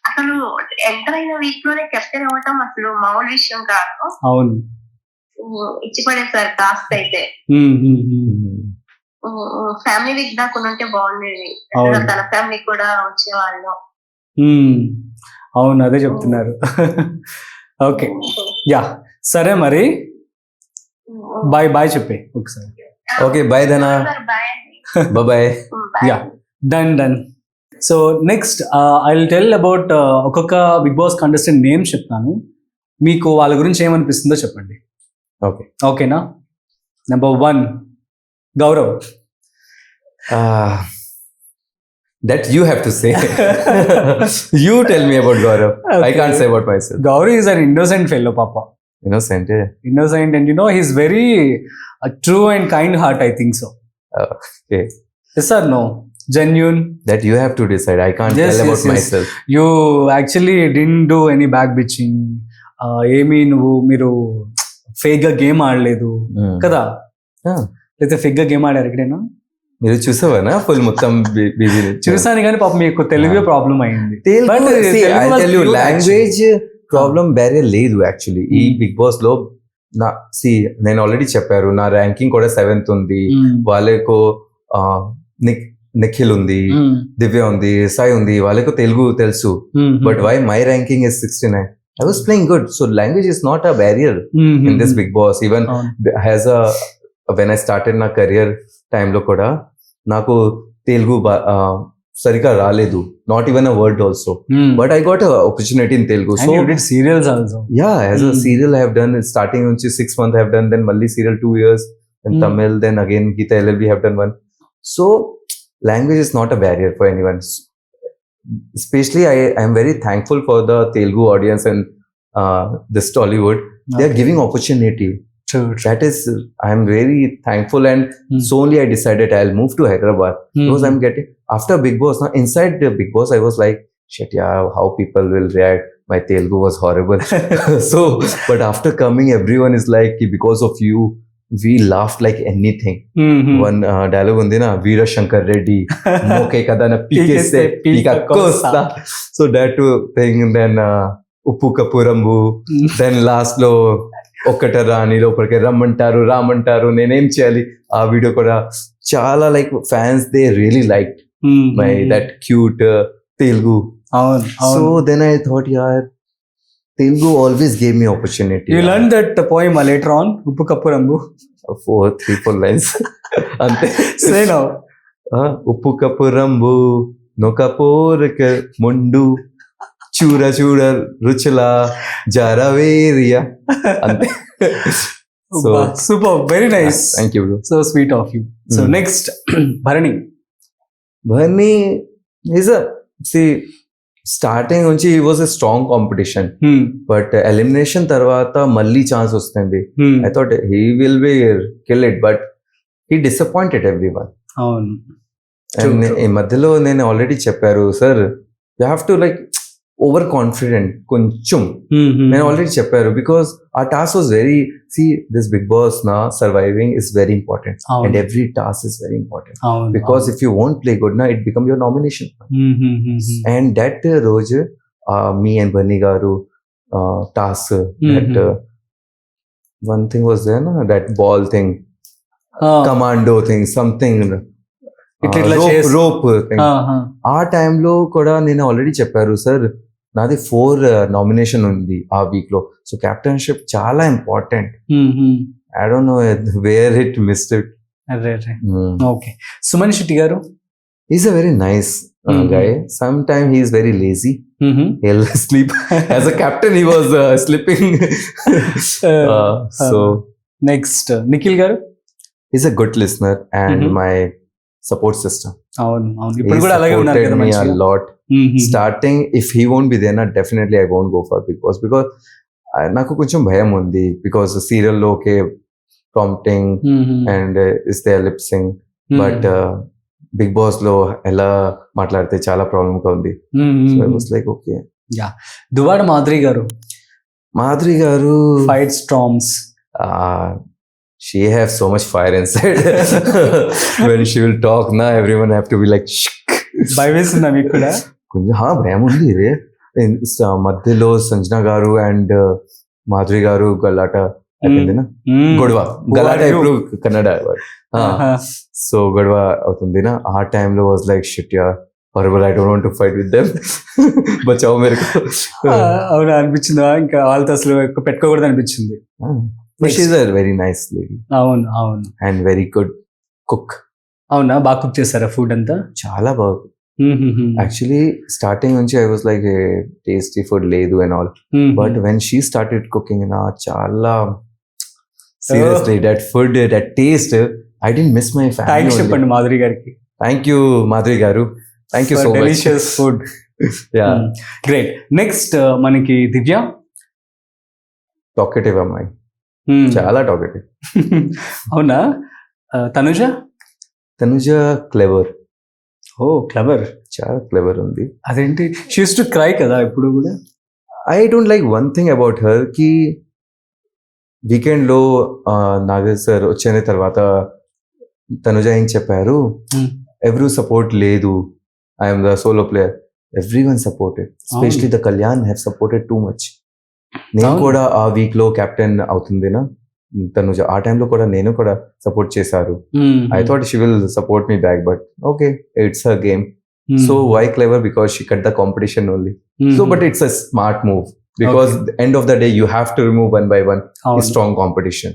అసలు ఎంటర్ అయిన వీక్ లోనే కెప్టెన్ అవ్వటం అసలు మామూలు విషయం కాదు. అవును, ఇచ్చి పడేసారు టాస్క్ అయితే. ఫ్యామిలీ వీక్ దాకా ఉంటే బాగుండేది. తన ఫ్యామిలీ కూడా వచ్చేవాళ్ళు. అవును, అదే చెప్తున్నారు. ఓకే, యా, సరే మరి బాయ్ బాయ్ చెప్పే ఒకసారి. Okay, bye Dhana. Bye. Yeah, done. So next I will tell about ఒక్కొక్క బిగ్ బాస్ కంటెస్టెంట్ నేమ్ చెప్తాను, మీకు వాళ్ళ గురించి ఏమనిపిస్తుందో చెప్పండి. ఓకే, ఓకేనా? Number 1 Gaurav. That you have to say. You tell me about Gaurav. Okay. I can't say about myself. Gaurav is an innocent fellow, Papa. Innocent, yeah. Innocent, and he's very true and kind heart, I think so. Okay. Yes or no? Genuine. that you have to decide. I can't Yes, tell about yes, yes. myself. You actually didn't do any back bitching. ఏమి మీరు fake గా game ఆడలేదు కదా, Ah. లేకపోతే fake గా game ఆడారు ఎక్కడైనా? మీరు చూసావనా ఫుల్ మొత్తం బిజీ చూసాను కానీ పాపం మీకు తెలుగు ప్రాబ్లం అయింది. But Telugu was language problem barrier లేదు యాక్చువల్లీ ఈ బిగ్ బాస్ లో. నా నేను ఆల్రెడీ చెప్పారు నా ర్యాంకింగ్ కూడా 7th ఉంది, వాళ్ళకు నిఖిల్ ఉంది, దివ్య ఉంది, సాయి ఉంది, వాళ్ళకు తెలుగు తెలుసు. But why my ranking is 69? I was playing good, so language is not a barrier in this Big Boss. Even has a when I started నా career time లో కూడా నాకు తెలుగు సరిగా రాలేదు, not even a word also. But I got a opportunity in Telugu. So you did serials also. Yeah, as a serial I have done starting unchi 6 months I have done, then Malli serial 2 years, then Tamil, then again Geeta LLB have done 1. So language is not a barrier for anyone. Especially I am very thankful for the Telugu audience and this Tollywood. They are giving opportunity. True. That is, I am very thankful, and so only I decided I'll move to Hyderabad because I'm getting after Big Boss. Now inside the Big Boss, I was like, shit, yeah, how people will react. My Telugu was horrible. So, but after coming, everyone is like, because of you, we laughed like anything. One dialogue undi na, Veera Shankar Reddy, moke kada na pikeste pika costa. So that thing, and then Uppu Kapurambu, then last lo ఒక్కట రాని లోపలికి రమ్మంటారు రామంటారు నేనేం చేయాలి. ఆ video కూడా చాలా like fans they really like my that cute Telugu. So then I thought యార్ Telugu always gave me opportunity. You learn that poem later on, ఉప్పు కప్పు రంగు, 3-4 lines అంతే. సే నౌ ఉప్పు కప్పు రంబు నొకపోరక ముండు చూర చూర రుచుల జారవేరియా అంతే. So super, very nice, thank you bro, so sweet of you. So next Bharani. Bharani is starting నుంచి ఈ was a strong competition, but elimination తర్వాత మళ్ళీ ఛాన్స్ వస్తుంది. I thought he will be kill it, but he disappointed every one. And ఈ మధ్యలో నేను already చెప్పారు sir, you have to like over confident కొంచెం. నేను ఆల్రెడీ చెప్పారు బికాస్ ఆ task was very this Bigg boss నా surviving is very important and every task is very important because if you won't play good నా it become your nomination. And that రోజు మీ and Bunny garu task, that one thing was there నా, that ball thing, commando thing, something rope thing. ఆ టైంలో కూడా నేను already చెప్పారు sir నాది 4 నామినేషన్ ఉంది ఆ వీక్ లో. సో కెప్టెన్షిప్ చాలా important. I don't know where it missed it. Okay, Suman Shetty garu is a very nice guy. Sometimes he is very lazy. He'll sleep. As a captain he was sleeping. So next Nikhil గారు he's a good listener and my support system. అవును, ఇప్పుడు కూడా అలాగే ఉన్నారు కదా మంచిగా. A lot. Starting if he won't be there na, definitely I won't go for Big Boss because నాకు కొంచెం భయం ఉంది because serial లో okay prompting and is there lip sync, but Big Boss లో ఎలా మాట్లాడితే చాలా ప్రాబ్లమ్ గా ఉంది. So I was like okay. Yeah. Duvvada Madhuri గారు fight storms. She has so much fire inside. When she will talk na, everyone have to be like భయం వేస్తుందా మీకు కూడా? కొంచెం భయం ఉంది. మధ్యలో సంజన గారు అండ్ మాధురి గారు గలాట అయిపోయిందినా, గొడవ. గలాట ఇప్పుడు కన్నడ, సో గొడవ అవుతుందినా. ఆ టైంలో was like shit yeah horrible, I don't want to fight with them. Bachao మేరకు. అవునా అనిపించిందా? ఇంకా వాళ్ళతో అసలు ఎక్కువ పెట్టుకోకూడదు అనిపించింది. But she's a very nice lady. అవును And very good cook. అవునా, బాగా కుక్ చేస్తారా ఫుడ్ అంతా? చాలా బాగా. Actually starting నుంచి I was like tasty food లేదు and all. But when she started cooking na, చాలా seriously that food, that taste, I didn't miss my family. Thanks చెప్పండి మాధురి గారికి. Thank you మాధురి గారు, thank you so much. Delicious food. Yeah. Great. Next మనకి దివ్య. Talkative అమ్మాయి, చాలా talkative. అవునా? Tanuja clever. ఓ clever. చాలా clever ఉంది. అదేంటి షీ యూస్ టు క్రై కదా ఇప్పుడు కూడా. I don't like one thing about her కి వీకెండ్లో నాగేష్ సార్ వచ్చిన తర్వాత తనుజ ఏం చెప్పారు, Hmm. ఎవరు సపోర్ట్ లేదు, I'm the solo player. Every one supported, especially the Kalyan have supported too much. నేను అవును. కూడా ఆ వీక్ లో కెప్టెన్ అవుతుందినా తనుజ, ఆ టైంలో కూడా నేను కూడా సపోర్ట్ చేశారు. I thought she will support me back, but okay, it's her game. So why clever? Because she cut the competition only. So, but it's a smart move because the end of the day you have to remove one by one strong competition.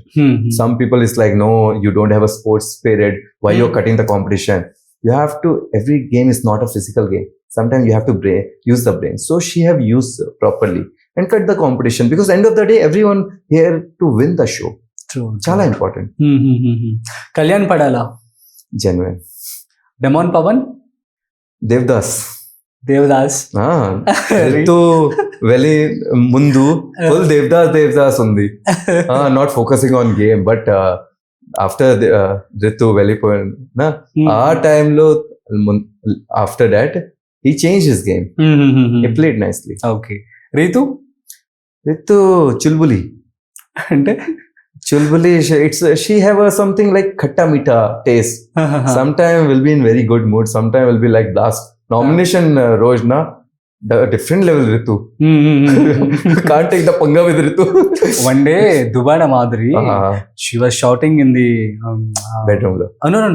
Some people is like, no, you don't have a sports spirit. Why you're cutting the competition? You have to. Every game is not a physical game. Sometimes you have to use the brain. So she have used properly and cut the competition because end of the day everyone here to win the show. Chala important. Kalyan పడాలా, Genuine. Demon Pavan, Devdas. Devdas. Ritu వెళ్ళి ముందు full Devdas ఉంది, not focusing on game. But after Ritu వెళ్ళిపోయిన ఆ టైంలో after that he change his game, he played nicely. Okay. Ritu Ritu చుల్బులి అంటే చుల్బులి, it's she have something like khatta meetha taste. Sometime will be in very good mood, sometime will be like blast. Nomination Roj na different level Ritu. Can't take the panga with Ritu. One day Dubana Madhuri, she was shouting in the bedroom lo.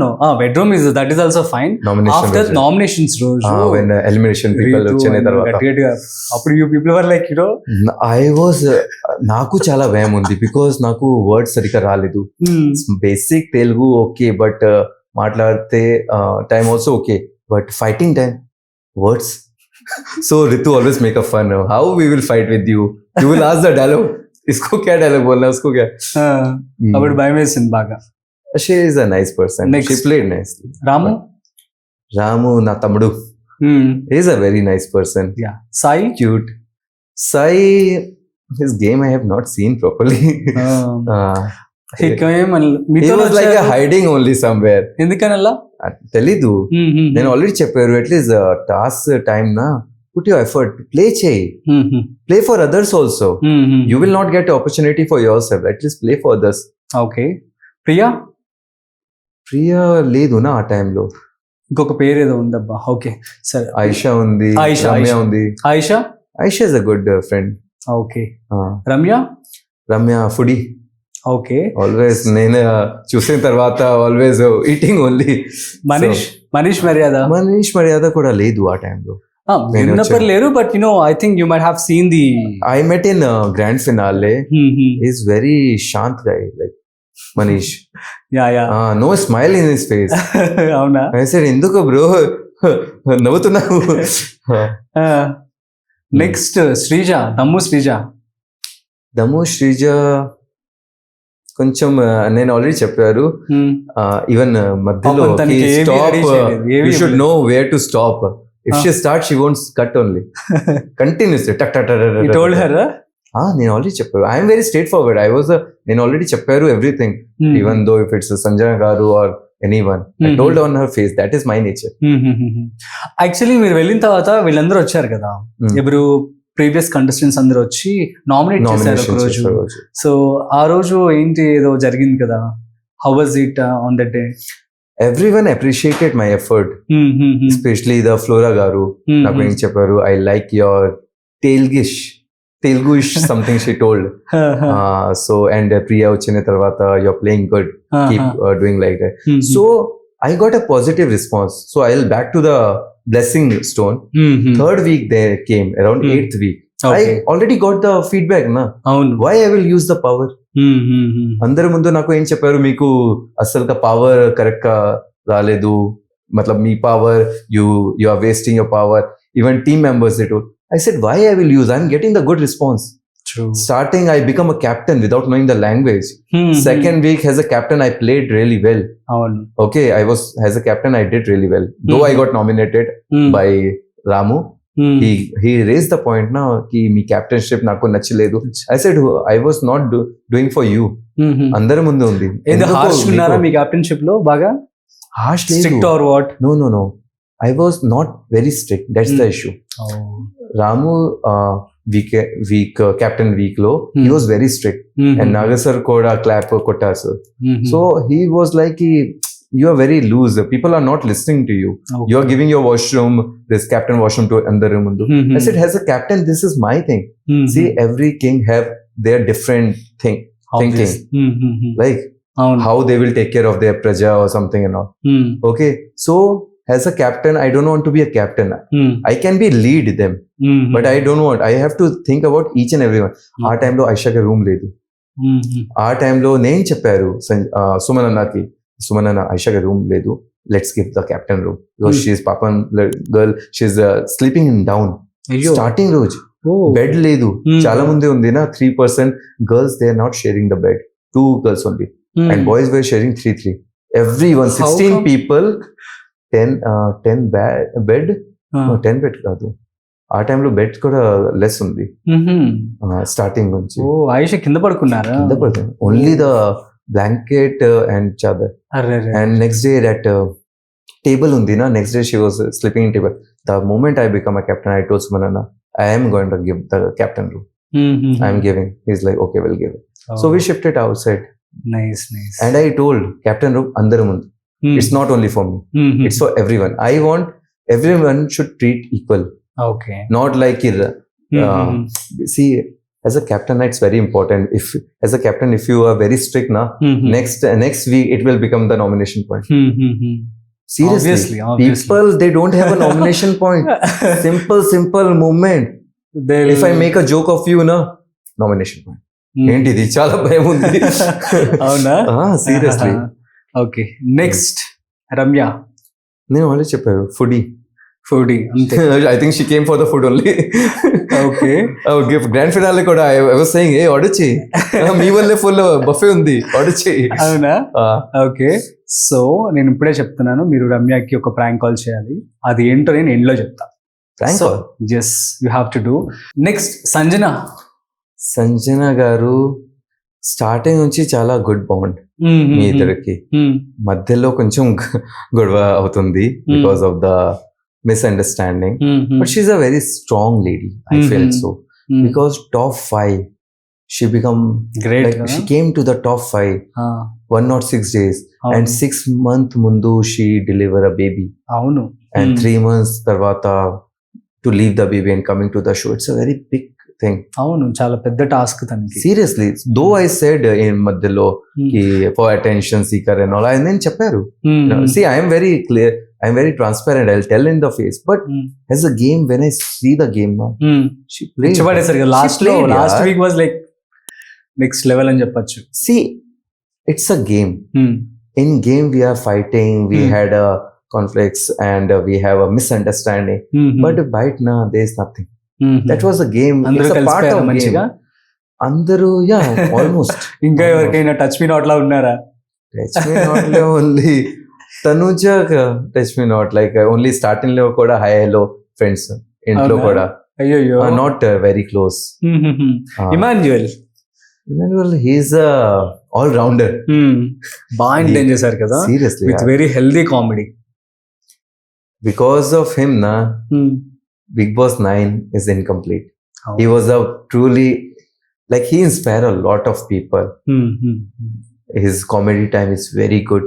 No. Bedroom is that is also fine. Nomination After Roj. nominations Roj, when elimination people వచ్చేనే తర్వాత అప్పుడు you people were like, you know, I was నాకు చాలా భయం ఉంది because నాకు words సరిగ్గా రాలేదు. Basic Telugu okay, but మాట్లాడితే time also okay, but fighting time words. So Ritu always make a fun. How we will fight with you? You will ask the dialogue. इसको क्या dialogue बोलना है, उसको क्या? అప్పుడు భయం వేసింది బాగా. She is a nice person. Next. She played nicely. రాము నా తమ్ముడు. He is a very nice person. Yeah. Sai Cute. Sai, his game I have not seen properly. he came and He was like a hiding only somewhere. ఎందుకనల్లా తెలీదు. నేను already చెప్పారు, at least task time నా put your effort, play చేయి, play for others also. You will not get opportunity for your self, at least play for others. Okay. Priya లేదు నా ఆ టైంలో. ఇంకొక పేరు ఏదో ఉందబ్బా. ఓకే సరే. ఆయిషా ఉంది, రమ్య ఉంది. Ayesha is a good friend. Okay. Ramya foodie. Okay. Always నేను చూసిన తర్వాత ఆల్వేస్ ఈటింగ్ ఓన్లీ. మనీష్ మర్యాద కూడా లేదు ఆ టైంలో. విన్నప్పుడు లేరు, but you know I think you might have seen the I met in grand finale. Is very శాంత్ guy like Manish. Yeah no smile in his face. అవునా? ఐ సెడ్ ఎందుకు బ్రో నవ్వుతున్నావు. నెక్స్ట్ దమ్ము శ్రీజ కొంచెం నేను ఆల్రెడీ చెప్పారు. ఈవెన్ మధ్యలో you should know where to stop. If she start she won't cut only continuously టక్ టక్ టక్. Told her? నేను ఆల్రెడీ చెప్పారు. I'm very straight forward. నేను ఆల్రెడీ చెప్పారు everything, even though if it's Sanjana garu or anyone, I told on her face that is my nature. Actually మీరు వెళ్ళిన తర్వాత వీళ్ళందరూ వచ్చారు కదా, ఎవరు ప్రీవియస్ కంటెస్టెంట్స్ అందరూ వచ్చి నామినేట్ చేశారు ఒక రోజు. సో ఆ రోజు ఏంటి ఏదో జరిగింది కదా, how was it on that day? Everyone appreciated my effort, especially the Flora garu. Naku em chepparu, I like your Teluguish something she told. So and Priya ochine tarvata, you're playing good, keep doing like that. So I got a positive response. So I'll back to the blessing stone. Third week they came, around 8th week. I already got the feedback na. Why I will use the power? అందరి ముందు నాకు ఏం చెప్పారు, మీకు అసలు power correct గా రాలేదు, మతలబ్ మీ power you are wasting your power. Even team members it. I said why I will use? I'm getting the good response. True. Starting I become a captain without knowing the language. Second week as a captain I played really well. Okay, as a captain I did really well. Though I got nominated by Ramu. He raised the point na ki me captainship నాకు నచ్చలేదు. I said I was not doing for you. అందరి ముందు ఉంది. ఏదో harsh ఉన్నారా మీ captainship లో? బాగా harsh strict or what? No. I was not very strict. That's the issue. Ramu captain week lo he was very strict, and Nagasar koda clap kotta sir. So he was like, you are very loose. People are not listening to you. You are giving your washroom, this captain washroom to andaru mundu. I said, as a captain, this is my thing. See, every king have their different thinking, like how they will take care of their praja or something and all. Okay, so as a captain, I don't want to be a captain. I can be lead them, but I don't want. I have to think about each and everyone. ఆ టైంలో ఐషా కి room లేదు. ఆ టైంలో నేను చెప్పారు సుమన్ అన్నకి, సుమన్ అన్న ఐషా కి రూమ్ లేదు, let's give the captain room because she is పాపన్ girl, she is sleeping in down. Starting రోజు బెడ్ లేదు, చాలా ముందే ఉంది నా. 3% girls they are not sharing the bed, 2 girls only, and boys were sharing 3. Everyone 16 people, 10 bed, 10 bed కాదు, ఆ టైంలో బెడ్ కూడా లెస్ ఉంది స్టార్టింగ్ నుంచి. ఆయుష కింద పడుకున్నారా? కింద పడుతుంది, only the blanket and chadar. And next day that table ఉంది నా, next day she was sleeping in table. The moment I become a captain, I told Suman, I am going to give the captain room. I am giving. He's like, okay, we'll give it. So we shifted outside. Nice. And I told captain room andaru mundu. It's not only for me. It's for everyone. I want everyone should treat equal. Okay. Not like see, as a captain, it's very important. If as a captain, if you are very strict na, next week it will become the nomination point. Seriously, obviously. People, they don't have a nomination point. Simple movement. If I make a joke of you, na, nomination point. ఏంటిది, చాలా భయం ఉంది. అవునా? Seriously. Okay, next Ramya. నేను వాళ్ళే చెప్పారు foodie అంతే. I think she came for the food only. Okay. Grand finale కూడా I was saying, A order చేయి, మీ వల్లే ఫుల్ బఫే ఉంది, ఆర్డర్ చేయి. అవునా? ఓకే. సో నేను ఇప్పుడే చెప్తున్నాను, మీరు రమ్యకి ఒక ప్రాంక్ కాల్ చేయాలి. అది ఏంటో నేను ఎండ్లో చెప్తా. Prank call? yes, you have to do. Next Sanjana గారు స్టార్టింగ్ నుంచి చాలా గుడ్ బాండ్ మీ ఇద్దరికి. మధ్యలో కొంచెం గొడవ అవుతుంది because of the misunderstanding, but she's a very strong lady. I feel so because top 5 she become great, like she came to the top 5 106 days, and 6 month mundu she deliver a baby. Avunu. And 3 months tarvata to leave the baby and coming to the show, it's a very big thing. Avunu, chala pedda task taniki. Seriously, though I said in madhyalo ki for attention seeker and all, and then chepparu, see, I am very clear, I am very transparent, I'll tell in the face, but as a game, when I see the game now, she played. Last week was like next level అని చెప్పొచ్చు. See, it's a game. In game we are fighting, we had a conflicts, and we have a misunderstanding, but right now there's nothing. That was a game. It's a part of game. Andaru, yeah, almost. ఇంకా ఎవరికైనా touch me not లా ఉన్నారా? Touch me not లో only Tanuja touch me not, like only starting లో కూడా high hello friends, ఇంట్లో కూడా అయ్యో not very close. Emmanuel, he's a all rounder. బాగా ఎంటర్టైన్ చేశారు కదా. Seriously, with very healthy comedy. Because of him na, Big Boss 9 is incomplete. He was a truly, like, he inspired a lot of people. His comedy time is very good.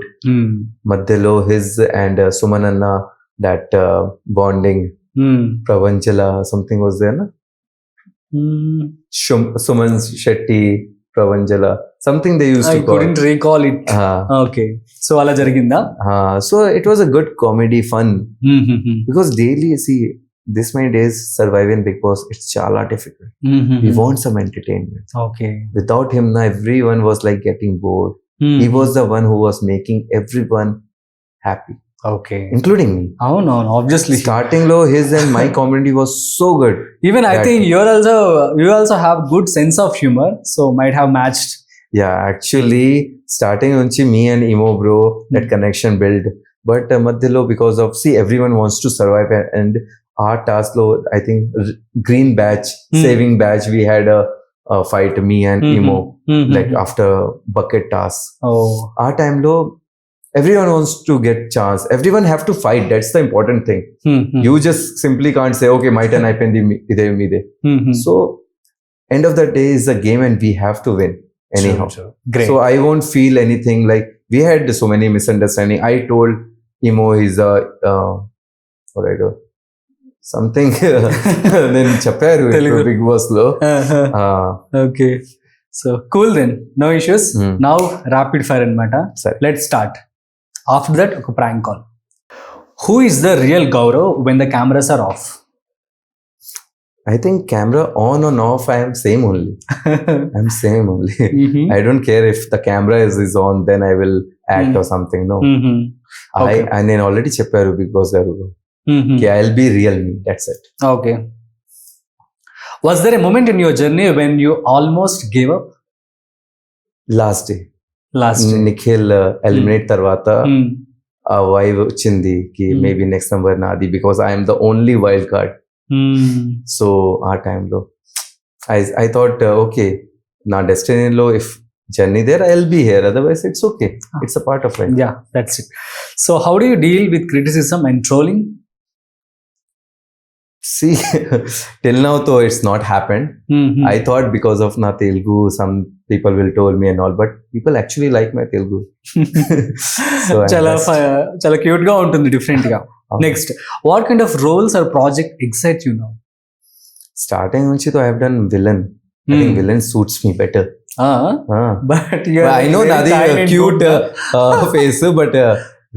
Madhyalo his and Suman Anna, that bonding, Pravanjala something was there na, Suman Shetty, Pravanjala, something they used to call. I couldn't recall it. Okay, so ala jarginda. So it was a good comedy fun, because daily, see, this many days surviving Big Boss, it's chala difficult. We want some entertainment. Okay. Without him na, everyone was like getting bored. He was the one who was making everyone happy, okay, including me. No, obviously. Starting low, his and my comedy was so good. Even I think you also have good sense of humor, so might have matched. Yeah, actually, starting unchi me and Emo bro, that connection built. But madhyalo, because of, see, everyone wants to survive, and our task lo, I think green batch, saving batch, we had a fight, me and Emo, like after bucket task. Our time lo, everyone wants to get chance. Everyone have to fight. That's the important thing. You just simply can't say, okay, my turn అయిపోయింది ఇదే మీదే. So end of the day is a game and we have to win anyhow. Great. So I won't feel anything like we had so many misunderstanding. I told Imo he's a what I do something నేను చెప్పారు Bigg Boss లో. Okay so cool then no issues. Now rapid fire అనమాట. సరే. Let's start. After that ఒక prank call. Who is the real Gaurav when the cameras are off? I think camera on and off I am same only. I'm same only. I don't care if the camera is on then I will act or something. No. I నేను already చెప్పారు Bigg boss గారు. I'll be real me. That's it. Okay. Was there a moment in your journey when you almost gave up? Last day. Nikhil eliminate తర్వాత ఆ vibe వచ్చింది కి maybe next number నాది because I'm the only wild card. So ఆ టైంలో I thought okay నా డెస్టినీలో if journey there I will be here, otherwise it's okay, it's a part of life. Yeah, that's it. So how do you deal with criticism and trolling? See, till now though it's not happened. I thought because of na Telugu some people will told me and all, but people actually like my Telugu. So చాలా cute గా ఉంటుంది, different గా. Next, what kind of roles or project excite you now? Starting nunchi though I have done villain. I think villain suits me better. But I know nadi cute face, but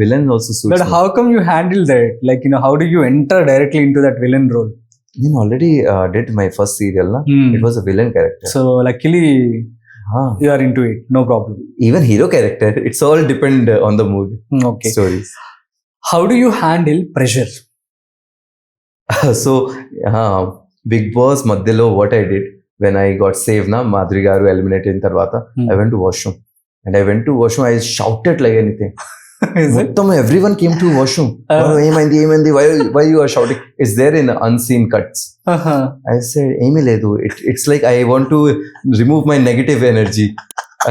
villain also suits but me. how come you handle that? Like, how do you enter directly into that villain role? I already did my first serial na. It was a villain character. So luckily you are into it, no problem. Even hero character, it's all depend on the mood. Okay. Stories. How do you handle pressure? So Big Boss మధ్యలో what I did when I got saved na, Madhuri garu eliminated in tarvata, I went to washroom and I went to washroom, I shouted like anything. Is it? Mottam everyone came to washroom. ఏమైంది why you are shouting? It's there in unseen cuts. I said ఏమీ లేదు, it's like I want to remove my negative energy.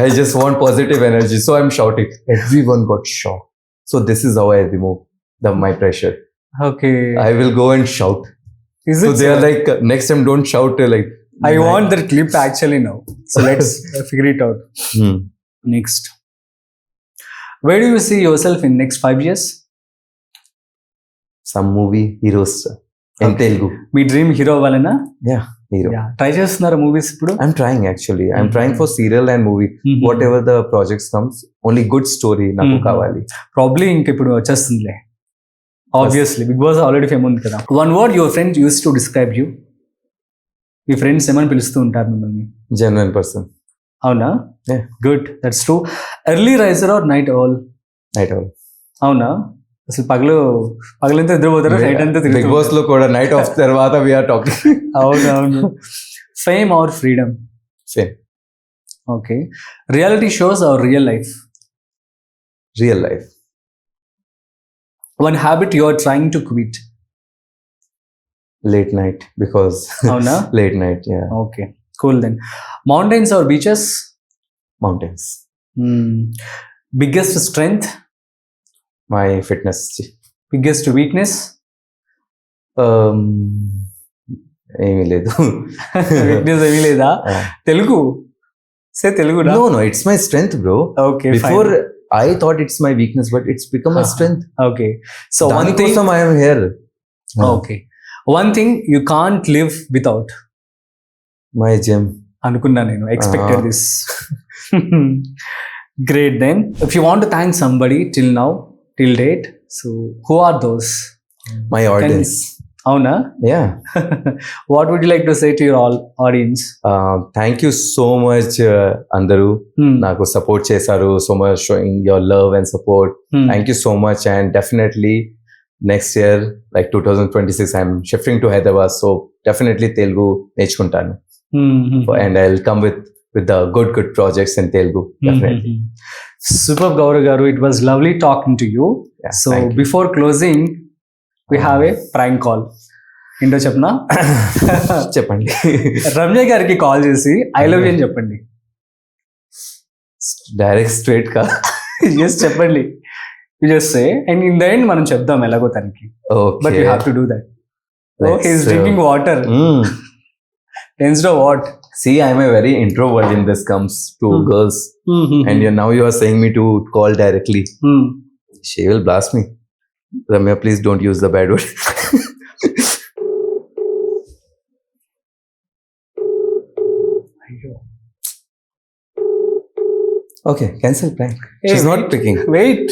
I just want positive energy, so I'm shouting. Everyone got shocked. So this is how I remove my pressure. Okay. I will go and shout. Is So it they are like next time don't shout like I want that clip actually now. So let's figure it out. Next. Where do you see yourself in next 5 years? some movie heroes in Telugu. మీ dream hero అవ్వాలనా? Yeah, hero. Try చేస్తున్నారు movies ఇప్పుడు? I'm trying actually. I'm trying for serial and movie. Whatever the projects comes, only good story నాకు కావాలి. Probably ఇంక ఇప్పుడు వచ్చేస్తుందిలే. Obviously Bigg Boss already fame ఉంది కదా. One word your friend use to describe you. మీ friends ఏమని పిలుస్తూ ఉంటారు మిమ్మల్ని? Genuine person. అవునా? Yeah. Good, that's true. Early riser or night all? Night owl. అవునా? అసలు పగలంతా నిద్రపోతారు, నైట్ అంతా Big తిరుగుతారు. Boss లో కూడా నైట్ ఆఫ్ తర్వాత we are talking. అవును. Fame or freedom? Same. Okay. Reality shows or real life? Real life. One habit you are trying to quit? Late night because అవునా? late night, yeah. Okay, cool then. Mountains or beaches? Mountains. Biggest strength? My fitness. Biggest weakness? ఏమీ లేదు. Weakness ఏమీ లేదా? తెలుగు సే Telugu. No, it's my strength, bro. Okay, Before I thought it's my weakness, but it's become my strength. Okay. So one thing, దానికోసం I am here. Okay, one thing you can't live without? My gym. అనుకున్నా నేను, expected this. Great then. If you want to thank somebody till now, till date, so who are those? My audience. అవునా? Yeah. What would you like to say to your audience? Thank you so much అందరూ నాకు support చేశారు. So much showing your love and support. Thank you so much, and definitely next year like 2026 I'm shifting to Hyderabad, so definitely Telugu నేర్చుకుంటాను. And I'll come with the good projects in Telugu, definitely. Super, Gaurav garu, it was lovely talking to you. Yeah, So thank you. before closing we have a prank call. ఏంటో చెప్పనా? చెప్పండి. రమ్య గారికి call చేసి I love you అని చెప్పండి. Direct straight కా? Yes చెప్పండి. You just say and in the end మనం చెప్దాం ఎలాగో తనకి, but you have to do that. Oh, he's drinking water. Tensed or what? See, I'm a very introvert in this comes to girls, and now you are saying me to call directly. She will blast me. Ramya, please don't use the bad word. Okay, cancel prank. Hey, She's not wait. picking. Wait.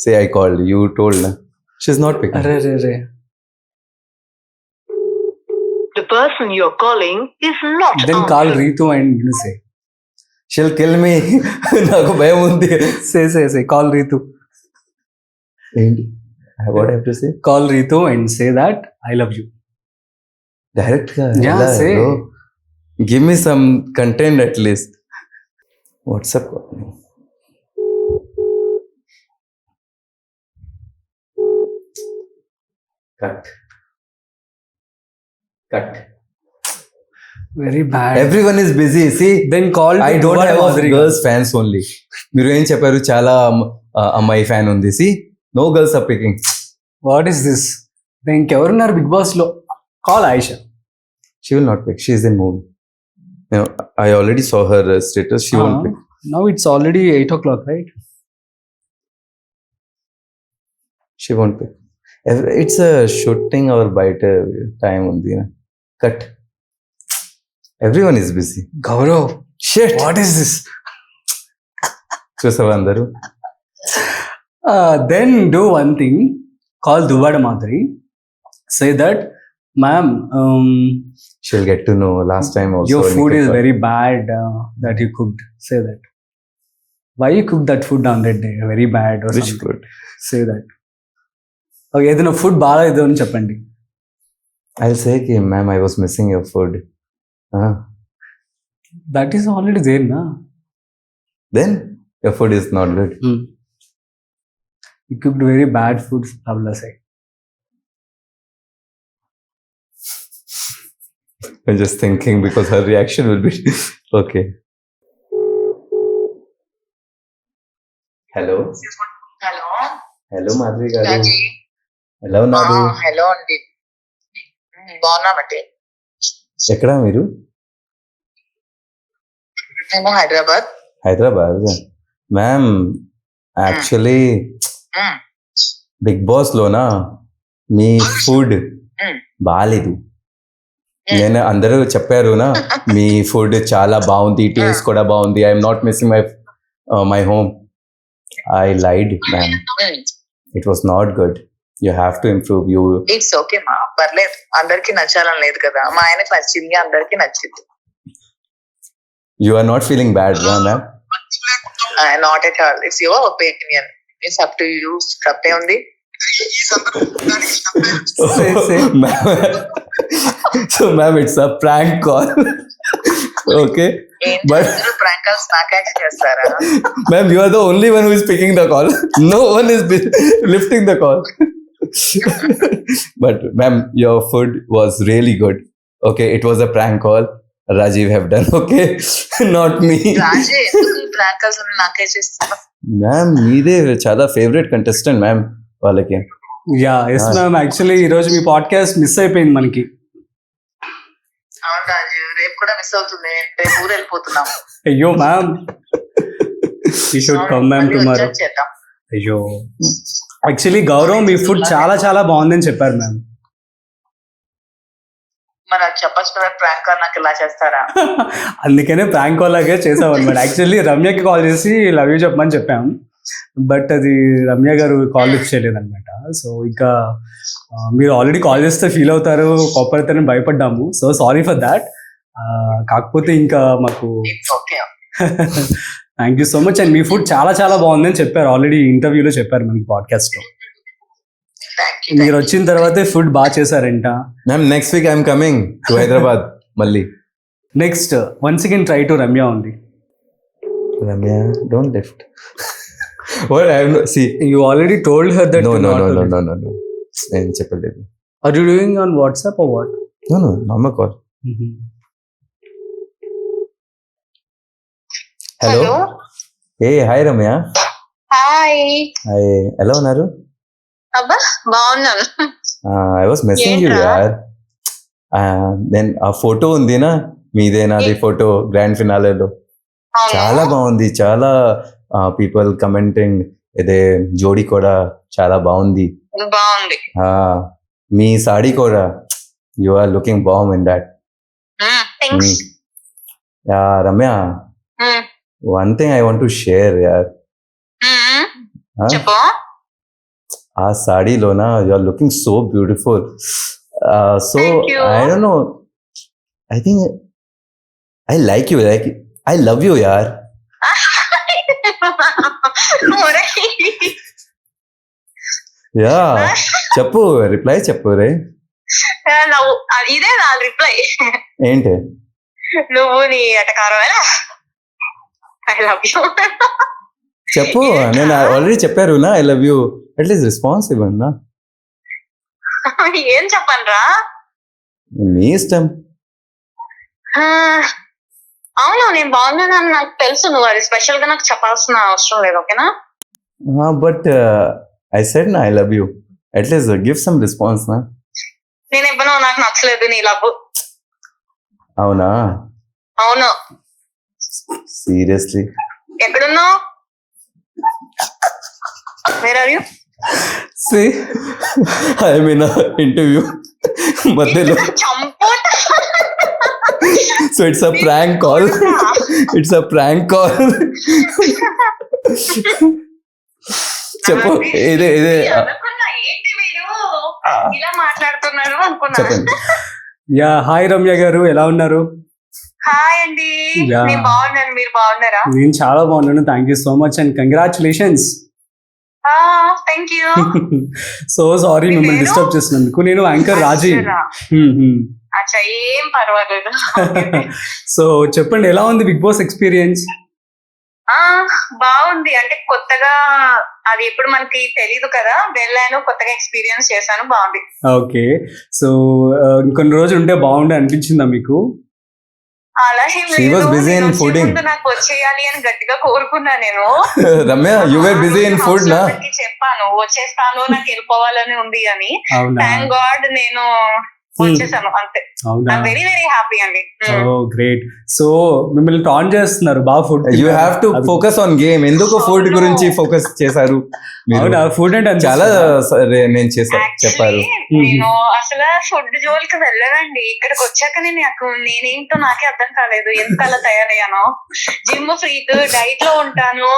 Say I called. You told na. She's not picking. Arre. The person you're calling is not Then call Ritu and you say. She'll kill me. నాకు భయం ఉంది. Say. Call Ritu. ఏంటి? What I have to say? Call Ritu and say that I love you. Direct గా. Yeah, ఎలా? say. Bro? Give me some content at least. What's up? Cut. Very bad. Everyone is busy. See, Then call. I don't Duvada have Madhuri. girls fans only. మీరు ఏం చెప్పారు, చాలా అమ్మాయి fan ఉంది. See, no girls are picking. What is this? Then ఇంకెవరున్నారు Bigg Boss లో? Call Aisha. She will not pick. She is in movie. You know, I already saw her status. She won't pick. Now it's already 8 o'clock, right? She won't pick. It's a shooting or bite time ఉంది. Cut. Everyone is busy. Gaurav. Shit. What is this? చూసావా అందరూ? Then do one thing. Call Duvada Madhuri. Say that, ma'am, She'll get to know. Last time also. your food is Nikita- very bad that you cooked. Say that. Why you cooked that food on that day? Very bad or Which something. food? Say that. Okay, ఏదైనా food బాగాలేదు అని చెప్పండి. I'll say, okay, ma'am, I was missing your food. That is already there, na? Then your food is not good. You cooked very bad food, I will say. I'm just thinking because her reaction will be okay. Hello. Hello Madhuri garu. Hello Nadu. Hello అండి, బాగున్నామండి. ఎక్కడ మీరు? మేము Hyderabad. Ma'am, actually Bigg Boss లోనా మీ food బాగాలేదు. నేను అందరూ చెప్పారునా మీ ఫుడ్ చాలా బాగుంది, టేస్ట్ కూడా బాగుంది. I'm not missing my home. I lied ma'am. It was not good. You have to improve. You it's okay మా, పర్లేదు. అందరికి నచ్చాలని లేదు కదా, మా ఆయనకి నచ్చింది, అందరికి నచ్చింది. You are not feeling bad ma'am? Not at all, it's your opinion, it's up to you. తప్పే ఉంది. So ma'am, it's a prank call. Okay, but prank calls నాకే చేస్తారా? ma'am, you are the only one who is picking the call. No one is lifting the call. But ma'am, your food was really good. Okay, it was a prank call Rajiv have done. Okay, not me. రాజే, ఎందుకు prank calls నాకే చేస్తారా? Ma'am, మీదే చాలా favourite contestant ma'am వాళ్ళకి. Yeah yes ma'am, actually ఈ రోజు మీ podcast miss అయిపోయింది మనకి. అవును రాజు, రేపు కూడా మిస్ అవుతుంది. రేపు ఊరు వెళ్ళిపోతున్నాం. అయ్యో ma'am, you should come ma'am tomorrow. చేద్దాం. అయ్యో, యాక్చువల్లీ గౌరవ్ మీ ఫుడ్ చాలా చాలా బాగుందని చెప్పారు మ్యామ్. మరి అది చెప్పచ్చు కదా, ప్రాంక్ కాల్ నాకు ఇలా చేస్తారా? అందుకనే ప్రాంక్ కాల్ లాగే చేసాం అనమాట. యాక్చువల్లీ రమ్యకి కాల్ చేసి లవ్ యూ చెప్పమని చెప్పాం, బట్ అది రమ్య గారు కాల్ లిఫ్ట్ చేయలేదు అనమాట. సో ఇంకా మీరు ఆల్రెడీ కాల్ చేస్తే ఫీల్ అవుతారు, కోపడతారని భయపడ్డాము. So sorry for that. కాకపోతే ఇంకా మాకు okay, thank you so much. And మీ ఫుడ్ చాలా చాలా బాగుందని చెప్పారు, ఆల్రెడీ ఇంటర్వ్యూలో చెప్పారు మనకి పాడ్కాస్ట్ లో. Thank you. మీరు వచ్చిన తర్వాతే ఫుడ్ బాగా చేశారంట. Ma'am, next week I'm coming to Hyderabad మళ్ళీ. Next once again try to Ramya ఉంది. Ramya, don't lift. What I have no, see. You already told her that. No. to నేను చెప్పలేదు. Are you doing on WhatsApp or what? No, normal call. Mm-hmm. Hello. A hi Ramya. Hi. Hi, ఎలా ఉన్నారు? అబ్బా బాగున్నాను. I was messing you ఏంట్రా? యార్. నేను ఆ ఫోటో ఉందినా మీదే నాది ఫోటో గ్రాండ్ ఫినాలేలో చాలా బాగుంది. చాలా పీపుల్ కమెంటింగ్ ఇదే జోడీ కూడా చాలా బాగుంది. బాగుంది. మీ సాడీ కూడా you are looking bomb in that. Thanks. Ramya, one thing I want to share యార్. చెప్పు. ఆ సాడీలోనా you are looking so beautiful. So Thank you. I don't know, I think I like you, like I love you యార్. Yeah చెప్పు, reply చెప్పు రే. ఇదే నా రిప్లై. ఏంటి? నువ్వు నీ ఎటకారమేనా? I love you. చెప్పు, నేను ఆల్రెడీ చెప్పారు నా I love you. At least response ఇవ్వండి. ఏం చెప్పను రా? మీ ఇష్టం. అవును, నేను బాగున్నానని నాకు తెలుసు. నువ్వు అది స్పెషల్ గా నాకు చెప్పాల్సిన అవసరం లేదు. ఓకేనా? బట్ ఐ సెడ్ నా I love you. At least give some response నా. నేను ఇవ్వను, నాకు నచ్చలేదు నీ లవ్. అవునా? అవును. సీరియస్లీ? ఎక్కడున్నావు? Where are you? See, I'm in an interview. మధ్యలో. So it's a prank call. It's a prank call. చెప్పు, ఇదే ఏంటి మీరు ఇలా మాట్లాడుతున్నారు అనుకున్నా. చెప్పండి. యా హాయ్ రమ్య గారు, ఎలా ఉన్నారు? హాయ్ అండి. Yeah. నేను బాగున్నాను, మీరు బాగున్నారా? నేను చాలా బాగున్నాను. Thank you so much and congratulations. Thank you. So sorry మీ మిమ్మల్ని పేరు? డిస్టర్బ్ చేసినందుకు. నేను యాంకర్ రాజీవ్. అచ్చా, ఏం పర్వాలేదు. సో చెప్పండి, ఎలా ఉంది బిగ్ బాస్ ఎక్స్పీరియన్స్? బాగుంది. అంటే కొత్తగా అది ఎప్పుడు మనకి తెలీదు కదా, వెళ్ళాను, కొత్తగా ఎక్స్పీరియన్స్ చేశాను, బాగుంది. ఓకే. సో ఇంకొన్ని రోజులు ఉంటే బాగుండే అనిపించిందా మీకు? అలా ఏం She was లేదు. busy in నేను వచ్చే fooding. ముందు నాకు వచ్చేయాలి అని గట్టిగా కోరుకున్నా నేను. Ramya, you were busy in food నా? చెప్పాను వచ్చేస్తాను, నాకు వెళ్ళిపోవాలని ఉంది అని. అవునా? థ్యాంక్ గాడ్ నేను వచ్చేసాను అంతే. అవునా? వెరీ వెరీ హ్యాపీ అండి. ఓ గ్రేట్. సో మిమ్మల్ని టాన్ చేస్తున్నారు బాగా food. You have to focus on game. ఎందుకు ఫుడ్ గురించి ఫోకస్ చేశారు మీరు? అవునా? ఫుడ్ అంటే చాలా నేను చెప్పారు. నేను అసలు ఫుడ్ జోలికి వెళ్ళానండి. ఇక్కడికి వచ్చాక నేనేంటో నాకే అర్థం కాలేదు. ఎందుకు అలా తయారయ్యాను. జిమ్ ఫ్రీక్, డైట్ లో ఉంటాను.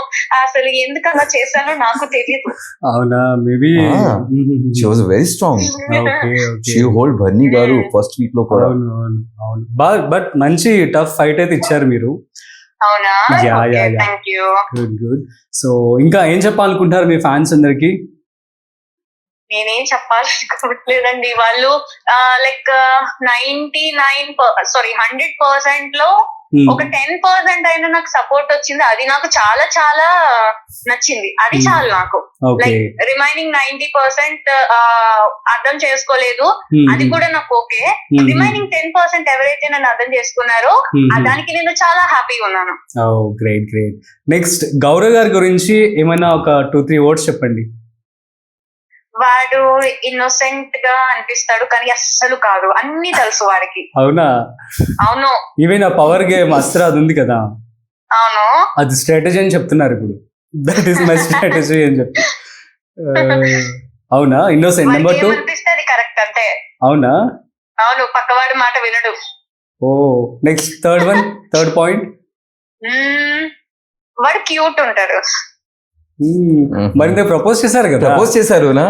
అసలు ఎందుకు అలా చేశానో నాకు తెలియదు. అవునా? Maybe She was very strong. Okay. She hold బర్నీ గారు ఫస్ట్ వీక్ లో కూడా. అవును అవును అవును. బట్ మంచి టఫ్ ఫైట్ అయితే ఇచ్చారు మీరు. అవునా? Yeah, yeah, yeah. Thank you. Good good. So ఇంకా ఏం చెప్పాలనుకుంటారు మీ ఫ్యాన్స్ అందరికి? నేనేం చెప్పాలనుకోవట్లేదండి. వాళ్ళు లైక్ 100% లో ఒక 10% అయినా నాకు సపోర్ట్ వచ్చింది. అది నాకు చాలా చాలా నచ్చింది. అది చాలు నాకు. ఓకే. లైక్ రిమైనింగ్ 90% అర్థం చేసుకోలేదు, అది కూడా నాకు ఓకే. రిమైనింగ్ 10% ఎవరైతే నన్ను అర్థం చేసుకున్నారో దానికి నేను చాలా హ్యాపీగా ఉన్నాను. ఓ గ్రేట్ గ్రేట్. నెక్స్ట్ గౌరవ్ గారి గురించి ఏమైనా ఒక 2-3 వర్డ్స్ చెప్పండి. వాడు ఇన్నోసెంట్ గా అనిపిస్తాడు, కానీ అస్సలు కాదు. అన్ని తెలుసు వాడికి. అవునా? అవును. ఈవెన్ ఆ పవర్ గేమ్ అస్త్ర అది ఉంది కదా, అవును. అది స్ట్రాటజీ అని చెప్తున్నారు ఇప్పుడు. దట్ ఈస్ మై స్ట్రాటజీ అని చెప్పి. అవునా? ఇన్నోసెంట్. నెంబర్ 2 అనిపిస్తుంది కరెక్ట్ అంతే. అవునా? అవును, పక్కవాడి మాట వినడు. ఓ నెక్స్ట్ థర్డ్ పాయింట్. వాడు క్యూట్ ఉంటాడు. మరి నేను ప్రపోజ్ చేశారు కదా. ప్రపోజ్ చేశారు నా?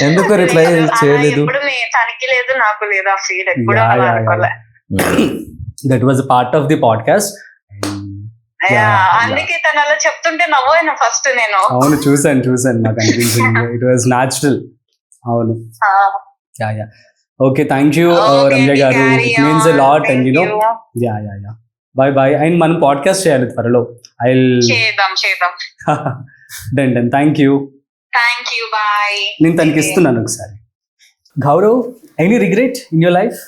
ఎందుకు రిప్లై చేయలేదు? ఎప్పుడు తనకి లేదు, నాకు లేదు ఆ ఫీల్. ఎప్పుడు that was part of the podcast. అందుకే తను అలా చెప్తుంటే నవ్వైనా ఫస్ట్ నేను. అవును, చూసాను నాకు అనిపించింది. It was natural. అవును. Yeah yeah. Okay, thank you Ramya garu. It means a lot and you know. Yeah yeah yeah. Bye bye. And మనం పాడ్కాస్ట్ చేయాలి త్వరలో. చేద్దాం. డన్. Thank you. బాయ్. నేను తనకి ఇస్తున్నాను ఒకసారి. Gaurav, any regret in your life?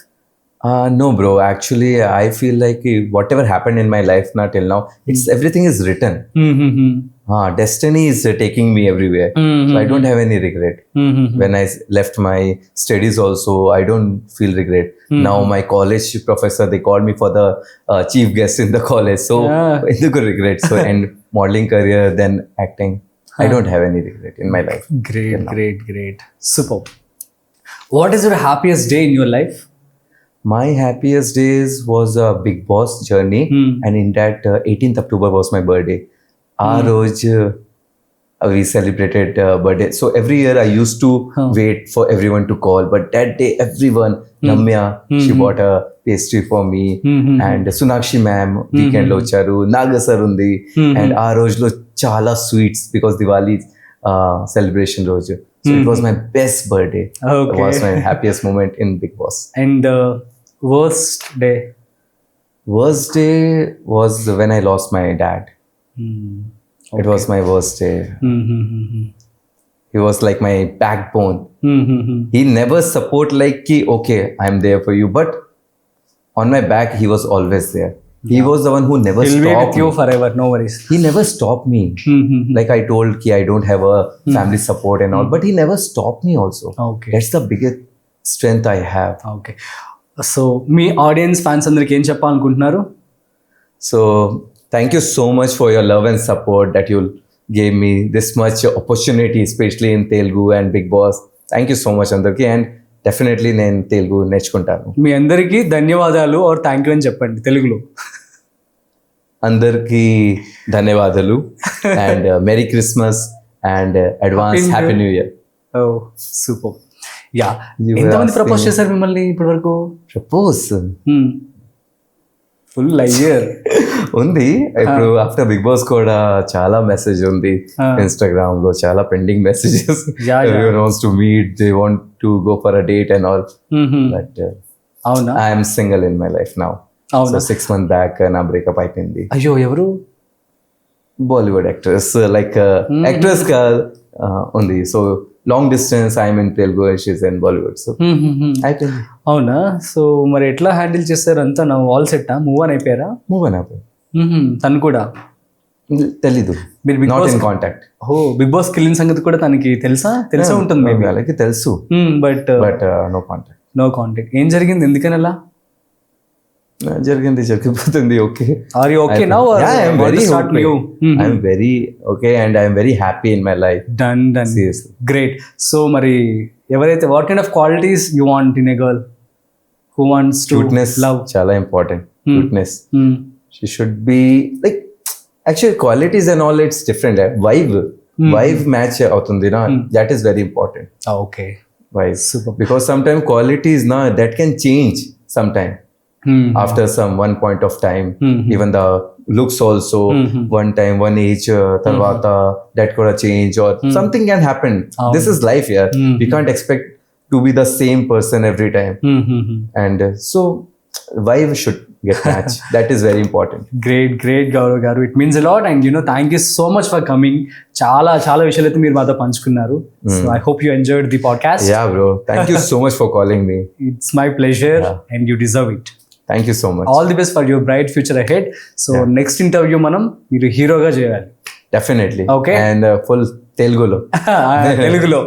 No, bro. Actually, I feel like whatever happened in my life now till now, it's everything is written. Destiny is taking me everywhere. So I don't have any regret. When I left my studies also, I don't feel regret. Now my college professor, they called me for the chief guest in the college. So ఎందుకు regret? So and modeling career, then acting. I don't have any regret in my life. Great. Superb. What is your happiest day in your life? My happiest days was a Big Boss journey, and in that 18th October was my birthday. Roj we celebrated birthday. So every year I used to wait for everyone to call, but that day everyone, Ramya, she bought a pastry for me, and Sunakshi ma'am weekend lo charu, Naga sir undi, and Roj lo chala sweets because Diwali celebration రోజు. So it was my best birthday. Okay. It was my happiest moment in Big Boss. And worst day? Worst day was when I lost my dad. It was my worst day. He was like my backbone. He never support like ki, okay, I'm there for you, but on my back he was always there. He was the one who never He'll be stopped with you me. forever, no worries. He never stopped me. Like I told ki I don't have a family support and all, but he never stopped me also. Okay. That's the biggest strength I have. Okay so me audience fans అందరికి ఏం చెప్పాలనుకుంటున్నారు? So thank you so much for your love and support that you gave me this much opportunity, especially in Telugu and Big Boss. Thank you so much అందరికి, and definitely నేను తెలుగు నేర్చుకుంటాను. మీ అందరికీ ధన్యవాదాలు are thank you అని చెప్పండి తెలుగులో. అందరికీ ధన్యవాదాలు and merry Christmas and advance happy new year. ఓ సూపర్. యా, You were ఎంతమంది ప్రపోజ్ asking- చేశారు మిమ్మల్ని ఇప్పటి వరకు? ప్రపోజ్ ఫుల్ అయ్యర్. ఉంది ఇప్పుడు ఆఫ్టర్ బిగ్ బాస్ కూడా చాలా మెసేజ్ ఉంది ఇన్స్టాగ్రామ్ లో, చాలా pending messages. Yeah. Everyone wants to meet, they want to go for a date and all, but అవునా? I am single in my life now. అవునా? So 6 months back నా breakup అయిపోయింది. అయ్యో, ఎవరు? బాలీవుడ్ యాక్ట్రెస్, లైక్ యాక్ట్రెస్ గా ఉంది. So long distance, I'm in Telugu, she's in Bollywood. So అయిపోయింది. అవునా? సో మరి ఎట్లా హ్యాండిల్ చేస్తారు అంతా? నా వాల్ సెట్టా? మూవ్ ఆన్ అయిపోయారా? మూవ్ అని అయిపోయింది. తను కూడా తెలీదు, మీరు Bigg not Boss in contact. Bigg Boss కిల్లిన సంగతి కూడా తనకి తెలిసే ఉంటుంది మేబీ. వాళ్ళకి తెలుసు, but but no contact. No contact. ఏం జరిగింది? ఎందుకని అలా జరిగిపోతుంది. Okay. Are you okay now or I'm very start new? I'm very okay and I'm very happy in my life. Done. Seriously. Great. So మరి ఎవరైతే what kind of qualities you want in a girl who wants to cuteness love? చాలా important. Cuteness. She should be like, actually qualities and all, it's different. Vibe match అవుతుంది na, that is very important. Okay, Vibe. Super. Because sometimes qualities na, that can change sometime after some one point of time. Even the looks also, one time, one age tarvata that could change or something can happen. This is life, yeah. We can't expect to be the same person every time. And so vibe should get matched. That is very important. Great Gaurav garu, it means a lot. And thank you so much for coming. చాలా విషయాలు అయితే మీరు మాతో పంచుకున్నారు. So I hope you enjoyed the podcast. Yeah, bro. Thank you so much for calling me. It's my pleasure and you deserve it. Thank you so much. All the best for your bright future ahead. So next interview మీరు హీరోగా చేయాలి. Definitely. Okay. And full Telugulo. తెలుగులో.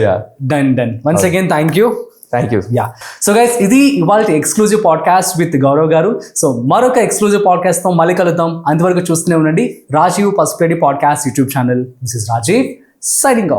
Yeah. Done. Once again thank you. Thank you. Yeah. So guys, ఇది ఇవాళ exclusive podcast with Gaurav గారు. So మరొక exclusive podcast తో మళ్ళీ కలుద్దాం. అంతవరకు చూస్తూనే ఉండండి Rajeev Pasupuleti podcast YouTube channel. This is Rajeev signing of.